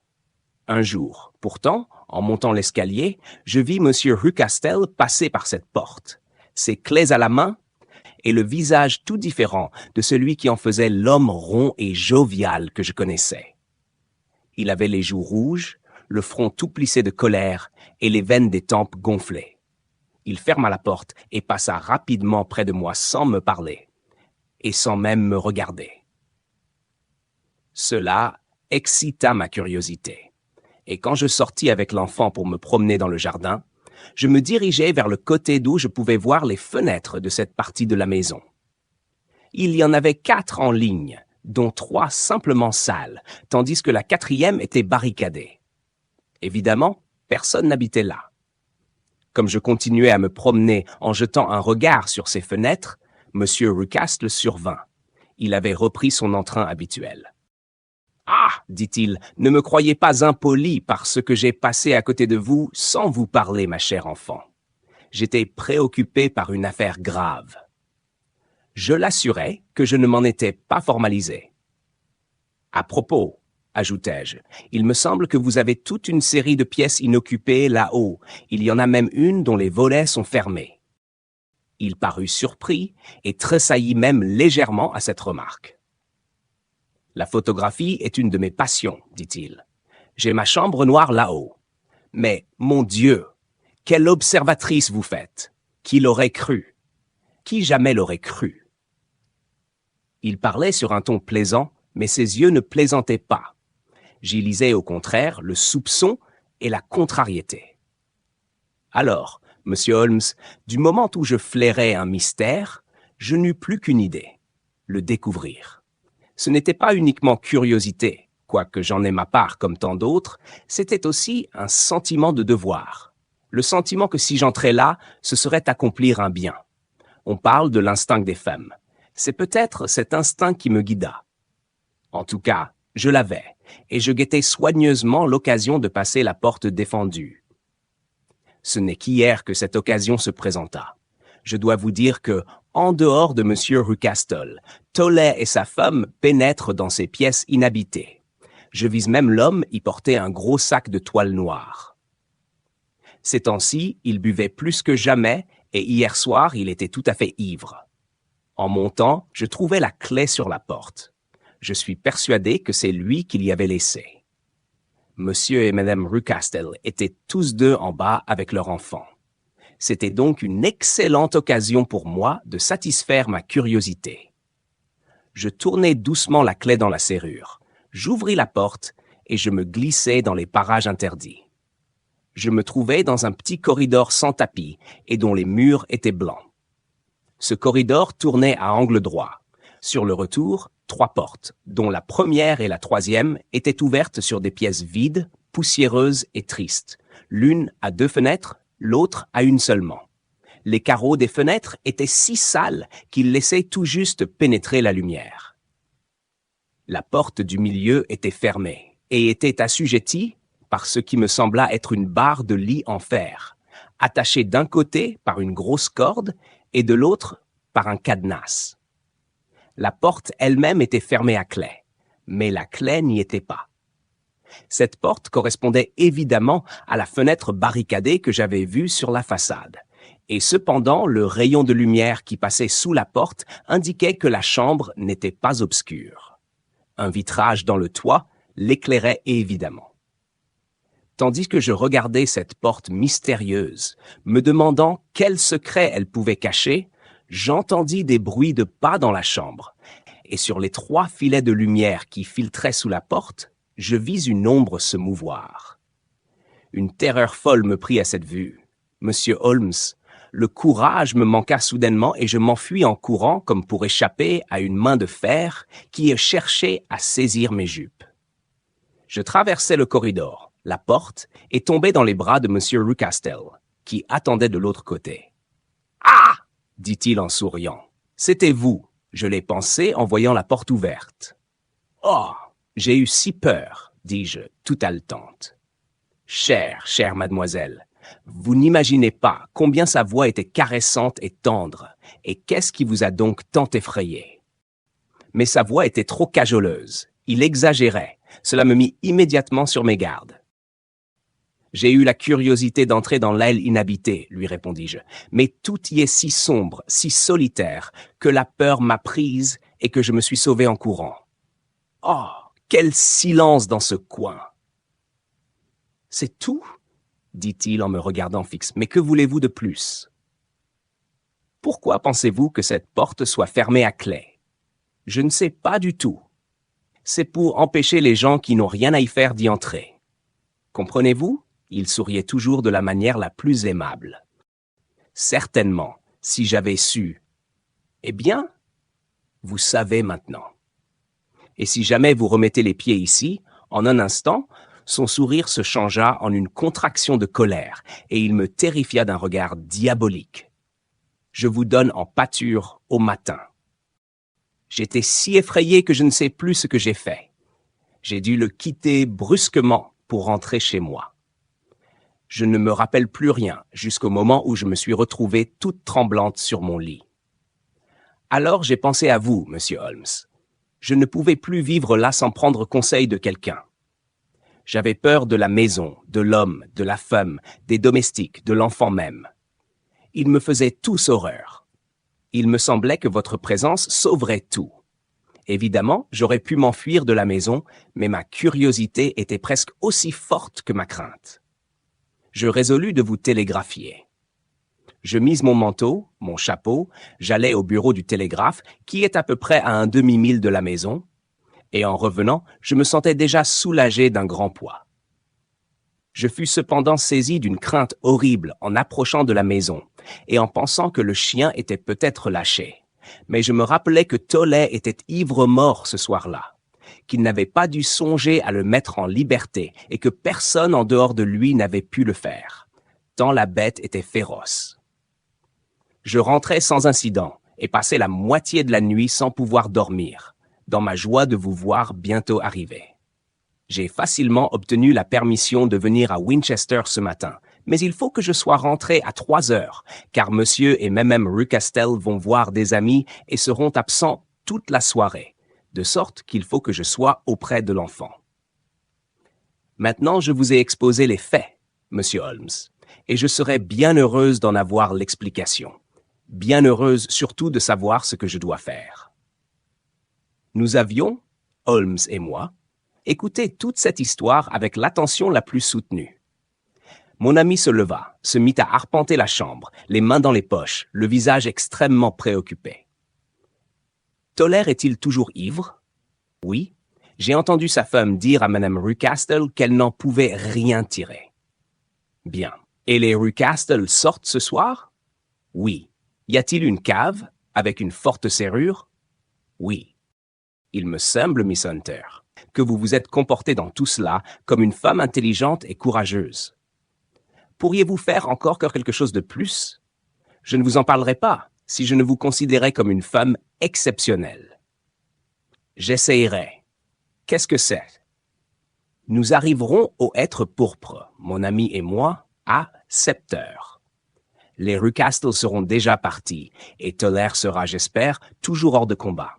Un jour, pourtant, en montant l'escalier, je vis M. Rucastel passer par cette porte, ses clés à la main, et le visage tout différent de celui qui en faisait l'homme rond et jovial que je connaissais. Il avait les joues rouges, le front tout plissé de colère et les veines des tempes gonflées. Il ferma la porte et passa rapidement près de moi sans me parler, et sans même me regarder. Cela excita ma curiosité, et quand je sortis avec l'enfant pour me promener dans le jardin, je me dirigeai vers le côté d'où je pouvais voir les fenêtres de cette partie de la maison. Il y en avait 4 en ligne, dont 3 simplement sales, tandis que la 4e était barricadée. Évidemment, personne n'habitait là. Comme je continuais à me promener en jetant un regard sur ces fenêtres, M. Rucastel survint. Il avait repris son entrain habituel. « Ah, dit-il, ne me croyez pas impoli parce que j'ai passé à côté de vous sans vous parler, ma chère enfant. J'étais préoccupé par une affaire grave. » Je l'assurai que je ne m'en étais pas formalisé. À propos, ajoutai-je, il me semble que vous avez toute une série de pièces inoccupées là-haut. Il y en a même une dont les volets sont fermés. Il parut surpris et tressaillit même légèrement à cette remarque. La photographie est une de mes passions, dit-il. J'ai ma chambre noire là-haut. Mais, mon Dieu, quelle observatrice vous faites! Qui l'aurait cru? Qui jamais l'aurait cru? Il parlait sur un ton plaisant, mais ses yeux ne plaisantaient pas. J'y lisais au contraire le soupçon et la contrariété. Alors, Monsieur Holmes, du moment où je flairais un mystère, je n'eus plus qu'une idée, le découvrir. Ce n'était pas uniquement curiosité, quoique j'en ai ma part comme tant d'autres, c'était aussi un sentiment de devoir. Le sentiment que si j'entrais là, ce serait accomplir un bien. On parle de l'instinct des femmes. C'est peut-être cet instinct qui me guida. En tout cas, je l'avais, et je guettais soigneusement l'occasion de passer la porte défendue. Ce n'est qu'hier que cette occasion se présenta. Je dois vous dire que, en dehors de M. Rucastle, Tollet et sa femme pénètrent dans ces pièces inhabitées. Je vis même l'homme y porter un gros sac de toile noire. Ces temps-ci, il buvait plus que jamais, et hier soir, il était tout à fait ivre. En montant, je trouvai la clé sur la porte. Je suis persuadé que c'est lui qui l'y avait laissée. Monsieur et Madame Rucastle étaient tous deux en bas avec leur enfant. C'était donc une excellente occasion pour moi de satisfaire ma curiosité. Je tournai doucement la clé dans la serrure, j'ouvris la porte et je me glissai dans les parages interdits. Je me trouvais dans un petit corridor sans tapis et dont les murs étaient blancs. Ce corridor tournait à angle droit. Sur le retour, 3 portes, dont la première et la troisième étaient ouvertes sur des pièces vides, poussiéreuses et tristes. L'une à 2 fenêtres, l'autre à une seulement. Les carreaux des fenêtres étaient si sales qu'ils laissaient tout juste pénétrer la lumière. La porte du milieu était fermée et était assujettie par ce qui me sembla être une barre de lit en fer, attachée d'un côté par une grosse corde et de l'autre par un cadenas. La porte elle-même était fermée à clé, mais la clé n'y était pas. Cette porte correspondait évidemment à la fenêtre barricadée que j'avais vue sur la façade. Et cependant, le rayon de lumière qui passait sous la porte indiquait que la chambre n'était pas obscure. Un vitrage dans le toit l'éclairait évidemment. Tandis que je regardais cette porte mystérieuse, me demandant quel secret elle pouvait cacher, j'entendis des bruits de pas dans la chambre, et sur les 3 filets de lumière qui filtraient sous la porte, je vis une ombre se mouvoir. Une terreur folle me prit à cette vue. Monsieur Holmes, le courage me manqua soudainement et je m'enfuis en courant comme pour échapper à une main de fer qui cherchait à saisir mes jupes. Je traversai le corridor, la porte, et tombai dans les bras de Monsieur Rucastle, qui attendait de l'autre côté. « Ah !» dit-il en souriant. « C'était vous, je l'ai pensé en voyant la porte ouverte. »« Oh, j'ai eu si peur, dis-je, tout haletante. »« Chère mademoiselle, vous n'imaginez pas combien sa voix était caressante et tendre, et qu'est-ce qui vous a donc tant effrayé? Mais sa voix était trop cajoleuse, il exagérait, cela me mit immédiatement sur mes gardes. J'ai eu la curiosité d'entrer dans l'aile inhabitée, lui répondis-je, mais tout y est si sombre, si solitaire, que la peur m'a prise et que je me suis sauvé en courant. Oh, quel silence dans ce coin! C'est tout? Dit-il en me regardant fixe. Mais que voulez-vous de plus? Pourquoi pensez-vous que cette porte soit fermée à clé? Je ne sais pas du tout. C'est pour empêcher les gens qui n'ont rien à y faire d'y entrer. Comprenez-vous? Il souriait toujours de la manière la plus aimable. Certainement, si j'avais su. Eh bien, vous savez maintenant. Et si jamais vous remettez les pieds ici, en un instant, son sourire se changea en une contraction de colère, et il me terrifia d'un regard diabolique. Je vous donne en pâture au matin. J'étais si effrayé que je ne sais plus ce que j'ai fait. J'ai dû le quitter brusquement pour rentrer chez moi. Je ne me rappelle plus rien jusqu'au moment où je me suis retrouvée toute tremblante sur mon lit. Alors j'ai pensé à vous, Monsieur Holmes. Je ne pouvais plus vivre là sans prendre conseil de quelqu'un. J'avais peur de la maison, de l'homme, de la femme, des domestiques, de l'enfant même. Ils me faisaient tous horreur. Il me semblait que votre présence sauverait tout. Évidemment, j'aurais pu m'enfuir de la maison, mais ma curiosité était presque aussi forte que ma crainte. Je résolus de vous télégraphier. Je mis mon manteau, mon chapeau, j'allai au bureau du télégraphe, qui est à peu près à un demi-mille de la maison, et en revenant, je me sentais déjà soulagé d'un grand poids. Je fus cependant saisi d'une crainte horrible en approchant de la maison, et en pensant que le chien était peut-être lâché. Mais je me rappelais que Tollet était ivre-mort ce soir-là, qu'il n'avait pas dû songer à le mettre en liberté, et que personne en dehors de lui n'avait pu le faire, tant la bête était féroce. Je rentrai sans incident, et passai la moitié de la nuit sans pouvoir dormir, dans ma joie de vous voir bientôt arriver. J'ai facilement obtenu la permission de venir à Winchester ce matin, mais il faut que je sois rentré à 3 heures, car monsieur et même Rucastel vont voir des amis et seront absents toute la soirée, de sorte qu'il faut que je sois auprès de l'enfant. Maintenant, je vous ai exposé les faits, monsieur Holmes, et je serais bien heureuse d'en avoir l'explication, bien heureuse surtout de savoir ce que je dois faire. Nous avions, Holmes et moi, écouté toute cette histoire avec l'attention la plus soutenue. Mon ami se leva, se mit à arpenter la chambre, les mains dans les poches, le visage extrêmement préoccupé. « Toller est-il toujours ivre ?» ?»« Oui. J'ai entendu sa femme dire à Madame Rucastel qu'elle n'en pouvait rien tirer. »« Bien. Et les Rucastel sortent ce soir ?»« Oui. Y a-t-il une cave avec une forte serrure ?»« Oui. »« Il me semble, Miss Hunter, que vous vous êtes comportée dans tout cela comme une femme intelligente et courageuse. Pourriez-vous faire encore quelque chose de plus? Je ne vous en parlerai pas si je ne vous considérais comme une femme exceptionnelle. J'essayerai. Qu'est-ce que c'est? Nous arriverons au Hêtre pourpre, mon ami et moi, à 7 heures. Les Rucastel seront déjà partis, et Toller sera, j'espère, toujours hors de combat.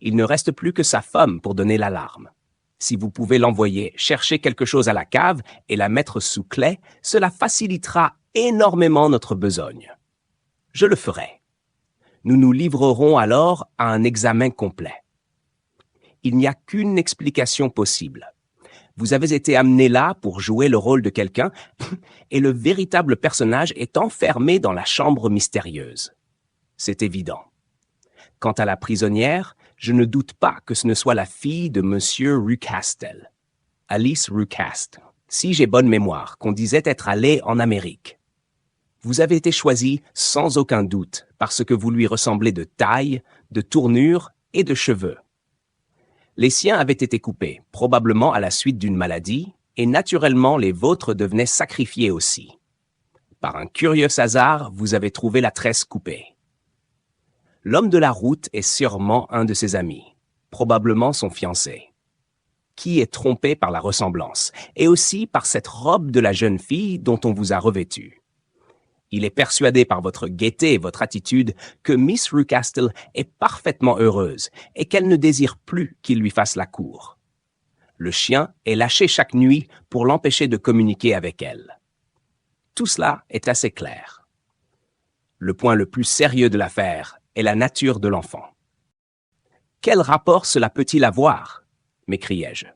Il ne reste plus que sa femme pour donner l'alarme. Si vous pouvez l'envoyer chercher quelque chose à la cave et la mettre sous clé, cela facilitera énormément notre besogne. Je le ferai. Nous nous livrerons alors à un examen complet. Il n'y a qu'une explication possible. Vous avez été amené là pour jouer le rôle de quelqu'un et le véritable personnage est enfermé dans la chambre mystérieuse. C'est évident. Quant à la prisonnière, je ne doute pas que ce ne soit la fille de Monsieur Rucastel, Alice Rucast, si j'ai bonne mémoire, qu'on disait être allée en Amérique. Vous avez été choisi sans aucun doute parce que vous lui ressemblez de taille, de tournure et de cheveux. Les siens avaient été coupés, probablement à la suite d'une maladie, et naturellement les vôtres devenaient sacrifiés aussi. Par un curieux hasard, vous avez trouvé la tresse coupée. L'homme de la route est sûrement un de ses amis, probablement son fiancé, qui est trompé par la ressemblance, et aussi par cette robe de la jeune fille dont on vous a revêtu. Il est persuadé par votre gaieté et votre attitude que Miss Rucastel est parfaitement heureuse et qu'elle ne désire plus qu'il lui fasse la cour. Le chien est lâché chaque nuit pour l'empêcher de communiquer avec elle. Tout cela est assez clair. Le point le plus sérieux de l'affaire est la nature de l'enfant. Quel rapport cela peut-il avoir? M'écriai-je.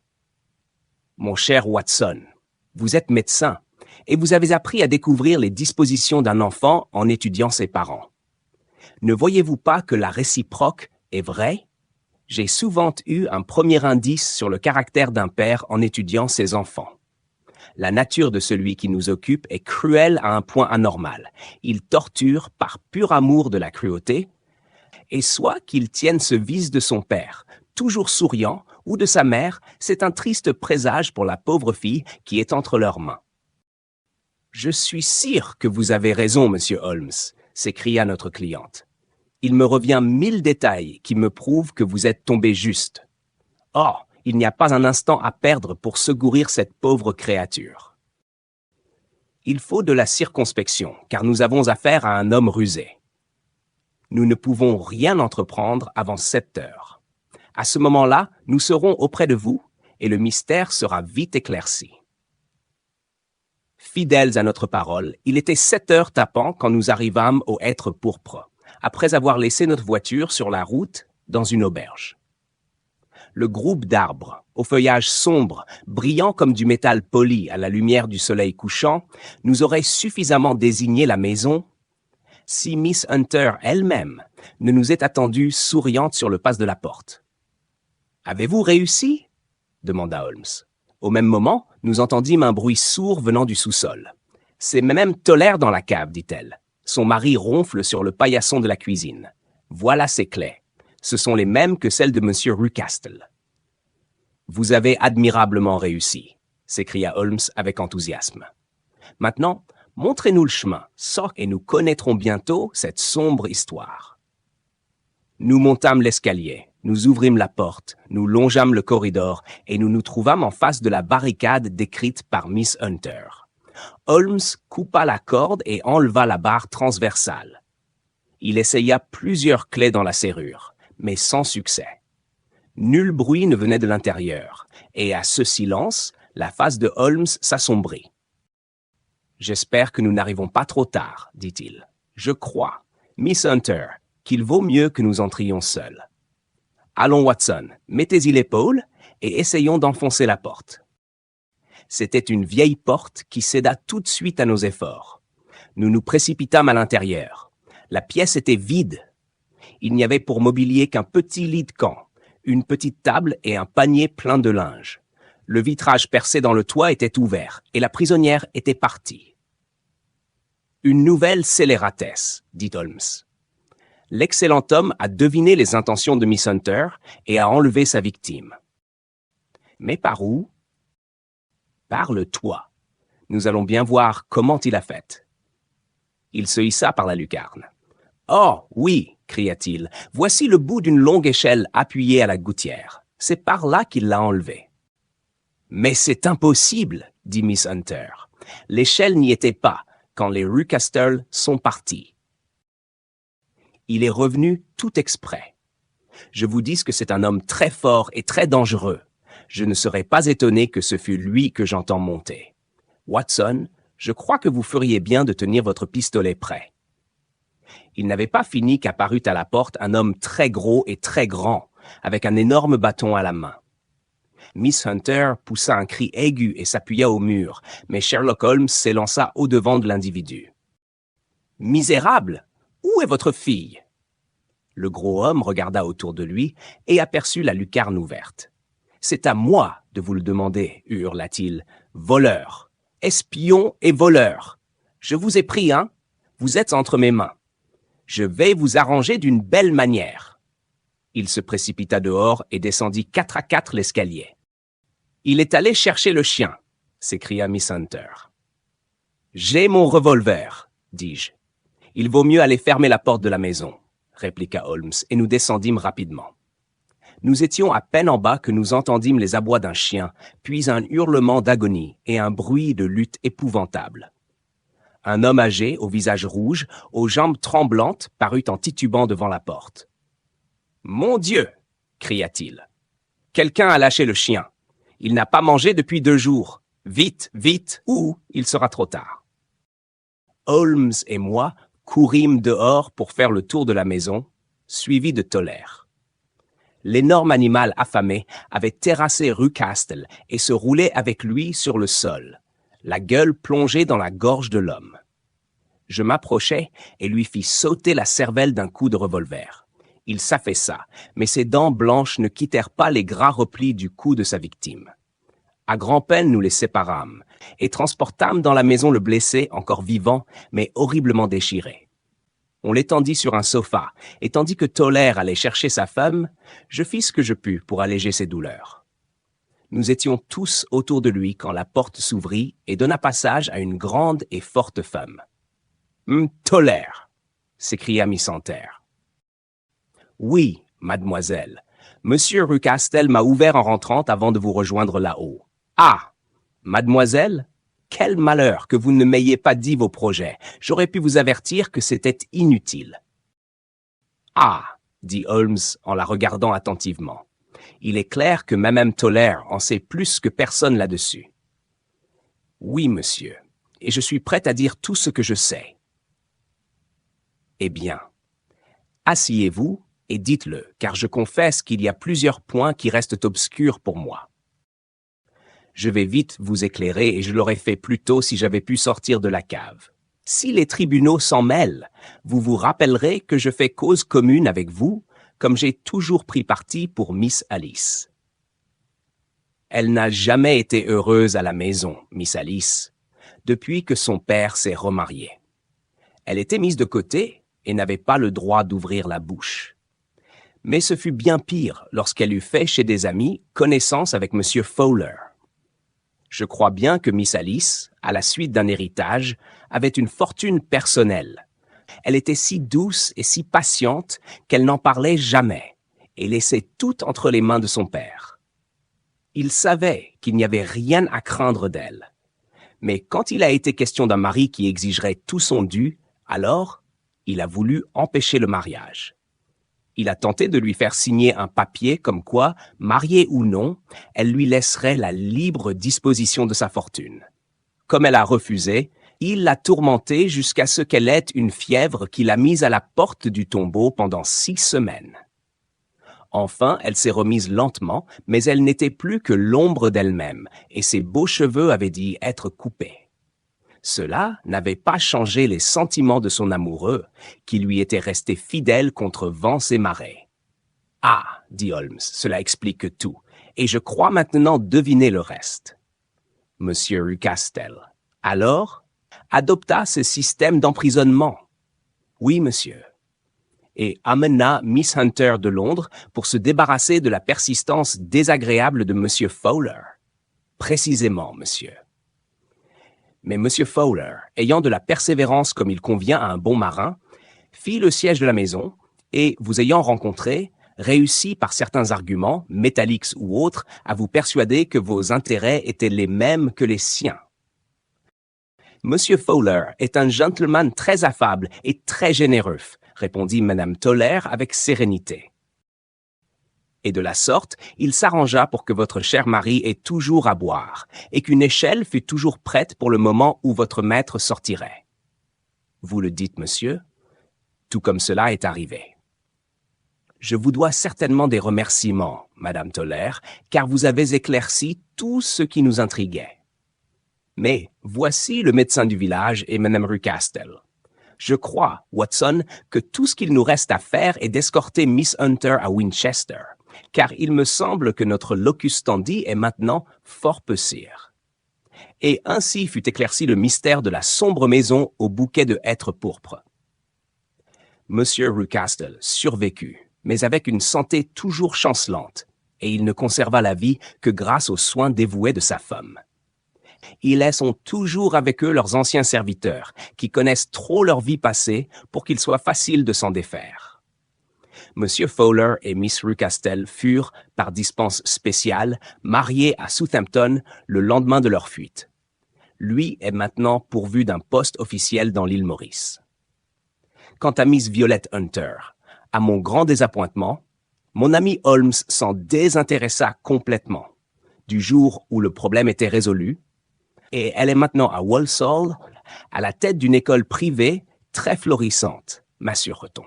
Mon cher Watson, vous êtes médecin et vous avez appris à découvrir les dispositions d'un enfant en étudiant ses parents. Ne voyez-vous pas que la réciproque est vraie? J'ai souvent eu un premier indice sur le caractère d'un père en étudiant ses enfants. La nature de celui qui nous occupe est cruelle à un point anormal. Il torture par pur amour de la cruauté, et soit qu'il tienne ce vice de son père, toujours souriant, ou de sa mère, c'est un triste présage pour la pauvre fille qui est entre leurs mains. « Je suis sûr que vous avez raison, monsieur Holmes, » s'écria notre cliente. « Il me revient 1000 détails qui me prouvent que vous êtes tombé juste. Or, il n'y a pas un instant à perdre pour secourir cette pauvre créature. Il faut de la circonspection, car nous avons affaire à un homme rusé. Nous ne pouvons rien entreprendre avant 7 heures. À ce moment-là, nous serons auprès de vous et le mystère sera vite éclairci. Fidèles à notre parole, il était 7 heures tapant quand nous arrivâmes au Hêtre pourpre, après avoir laissé notre voiture sur la route dans une auberge. Le groupe d'arbres, au feuillage sombre, brillant comme du métal poli à la lumière du soleil couchant, nous aurait suffisamment désigné la maison si Miss Hunter elle-même ne nous est attendue souriante sur le pas de la porte. « Avez-vous réussi ?» demanda Holmes. Au même moment, nous entendîmes un bruit sourd venant du sous-sol. « C'est même Toller dans la cave, dit-elle. Son mari ronfle sur le paillasson de la cuisine. Voilà ses clés. Ce sont les mêmes que celles de M. Rucastle. »« Vous avez admirablement réussi, » s'écria Holmes avec enthousiasme. « Maintenant, montrez-nous le chemin, et nous connaîtrons bientôt cette sombre histoire. » Nous montâmes l'escalier, nous ouvrîmes la porte, nous longeâmes le corridor et nous nous trouvâmes en face de la barricade décrite par Miss Hunter. Holmes coupa la corde et enleva la barre transversale. Il essaya plusieurs clés dans la serrure, mais sans succès. Nul bruit ne venait de l'intérieur, et à ce silence, la face de Holmes s'assombrit. « J'espère que nous n'arrivons pas trop tard, dit-il. Je crois, Miss Hunter, qu'il vaut mieux que nous entrions seuls. Allons, Watson, mettez-y l'épaule et essayons d'enfoncer la porte. » C'était une vieille porte qui céda tout de suite à nos efforts. Nous nous précipitâmes à l'intérieur. La pièce était vide. Il n'y avait pour mobilier qu'un petit lit de camp, une petite table et un panier plein de linge. Le vitrage percé dans le toit était ouvert et la prisonnière était partie. « Une nouvelle scélératesse, » dit Holmes. L'excellent homme a deviné les intentions de Miss Hunter et a enlevé sa victime. Mais par où? Par le toit. Nous allons bien voir comment il a fait. Il se hissa par la lucarne. « Oh, oui !» cria-t-il. « Voici le bout d'une longue échelle appuyée à la gouttière. C'est par là qu'il l'a enlevée. »« Mais c'est impossible !» dit Miss Hunter. « L'échelle n'y était pas quand les Rucastle sont partis. » Il est revenu tout exprès. Je vous dis que c'est un homme très fort et très dangereux. Je ne serais pas étonné que ce fût lui que j'entends monter. Watson, je crois que vous feriez bien de tenir votre pistolet prêt. Il n'avait pas fini qu'apparut à la porte un homme très gros et très grand, avec un énorme bâton à la main. Miss Hunter poussa un cri aigu et s'appuya au mur, mais Sherlock Holmes s'élança au-devant de l'individu. « Misérable! Où est votre fille ?» Le gros homme regarda autour de lui et aperçut la lucarne ouverte. « C'est à moi de vous le demander, hurla-t-il. Voleur! Espion et voleur! Je vous ai pris, hein? Vous êtes entre mes mains. Je vais vous arranger d'une belle manière. » Il se précipita dehors et descendit 4 à 4 l'escalier. « Il est allé chercher le chien, » s'écria Miss Hunter. « J'ai mon revolver, dis-je. Il vaut mieux aller fermer la porte de la maison, répliqua Holmes, et nous descendîmes rapidement. Nous étions à peine en bas que nous entendîmes les abois d'un chien, puis un hurlement d'agonie et un bruit de lutte épouvantable. Un homme âgé, au visage rouge, aux jambes tremblantes, parut en titubant devant la porte. « Mon Dieu !» cria-t-il. « Quelqu'un a lâché le chien. Il n'a pas mangé depuis 2 jours. Vite, vite, ou il sera trop tard. » Holmes et moi courîmes dehors pour faire le tour de la maison, suivis de Toller. L'énorme animal affamé avait terrassé Rucastle et se roulait avec lui sur le sol, la gueule plongée dans la gorge de l'homme. Je m'approchai et lui fis sauter la cervelle d'un coup de revolver. Il s'affaissa, mais ses dents blanches ne quittèrent pas les gras replis du cou de sa victime. À grand-peine, nous les séparâmes et transportâmes dans la maison le blessé, encore vivant, mais horriblement déchiré. On l'étendit sur un sofa, et tandis que Toller allait chercher sa femme, je fis ce que je pus pour alléger ses douleurs. Nous étions tous autour de lui quand la porte s'ouvrit et donna passage à une grande et forte femme. « Toller !» s'écria Miss Hunter. « Oui, mademoiselle. Monsieur Rucastle m'a ouvert en rentrant avant de vous rejoindre là-haut. Ah! Mademoiselle, quel malheur que vous ne m'ayez pas dit vos projets. J'aurais pu vous avertir que c'était inutile. » « Ah !» dit Holmes en la regardant attentivement. Il est clair que Madame Toller en sait plus que personne là-dessus. Oui, monsieur, et je suis prête à dire tout ce que je sais. Eh bien, asseyez-vous et dites-le, car je confesse qu'il y a plusieurs points qui restent obscurs pour moi. Je vais vite vous éclairer et je l'aurais fait plus tôt si j'avais pu sortir de la cave. Si les tribunaux s'en mêlent, vous vous rappellerez que je fais cause commune avec vous, comme j'ai toujours pris parti pour Miss Alice. Elle n'a jamais été heureuse à la maison, Miss Alice, depuis que son père s'est remarié. Elle était mise de côté et n'avait pas le droit d'ouvrir la bouche. Mais ce fut bien pire lorsqu'elle eut fait chez des amis connaissance avec M. Fowler. Je crois bien que Miss Alice, à la suite d'un héritage, avait une fortune personnelle. Elle était si douce et si patiente qu'elle n'en parlait jamais et laissait tout entre les mains de son père. Il savait qu'il n'y avait rien à craindre d'elle. Mais quand il a été question d'un mari qui exigerait tout son dû, alors il a voulu empêcher le mariage. Il a tenté de lui faire signer un papier comme quoi, mariée ou non, elle lui laisserait la libre disposition de sa fortune. Comme elle a refusé, il l'a tourmentée jusqu'à ce qu'elle ait une fièvre qui l'a mise à la porte du tombeau pendant 6 semaines. Enfin, elle s'est remise lentement, mais elle n'était plus que l'ombre d'elle-même, et ses beaux cheveux avaient dit être coupés. Cela n'avait pas changé les sentiments de son amoureux, qui lui était resté fidèle contre vents et marées. « Ah, dit Holmes, cela explique tout, et je crois maintenant deviner le reste. » Monsieur Rucastel, alors, adopta ce système d'emprisonnement. « Oui, monsieur. » Et amena Miss Hunter de Londres pour se débarrasser de la persistance désagréable de Monsieur Fowler. « Précisément, monsieur. » Mais M. Fowler, ayant de la persévérance comme il convient à un bon marin, fit le siège de la maison et, vous ayant rencontré, réussit par certains arguments, métalliques ou autres, à vous persuader que vos intérêts étaient les mêmes que les siens. M. Fowler est un gentleman très affable et très généreux, répondit Mme Toller avec sérénité. Et de la sorte, il s'arrangea pour que votre cher mari ait toujours à boire, et qu'une échelle fût toujours prête pour le moment où votre maître sortirait. Vous le dites, monsieur, tout comme cela est arrivé. Je vous dois certainement des remerciements, Madame Toller, car vous avez éclairci tout ce qui nous intriguait. Mais voici le médecin du village et Madame Rucastel. Je crois, Watson, que tout ce qu'il nous reste à faire est d'escorter Miss Hunter à Winchester, car il me semble que notre locus standi est maintenant fort peu sire. Et ainsi fut éclairci le mystère de la sombre maison au bouquet de hêtres pourpres. Monsieur Rucastel survécut, mais avec une santé toujours chancelante, et il ne conserva la vie que grâce aux soins dévoués de sa femme. Ils laissent toujours avec eux leurs anciens serviteurs, qui connaissent trop leur vie passée pour qu'il soit facile de s'en défaire. Monsieur Fowler et Miss Rucastel furent, par dispense spéciale, mariés à Southampton le lendemain de leur fuite. Lui est maintenant pourvu d'un poste officiel dans l'île Maurice. Quant à Miss Violet Hunter, à mon grand désappointement, mon ami Holmes s'en désintéressa complètement, du jour où le problème était résolu, et elle est maintenant à Walsall, à la tête d'une école privée très florissante, m'assure-t-on.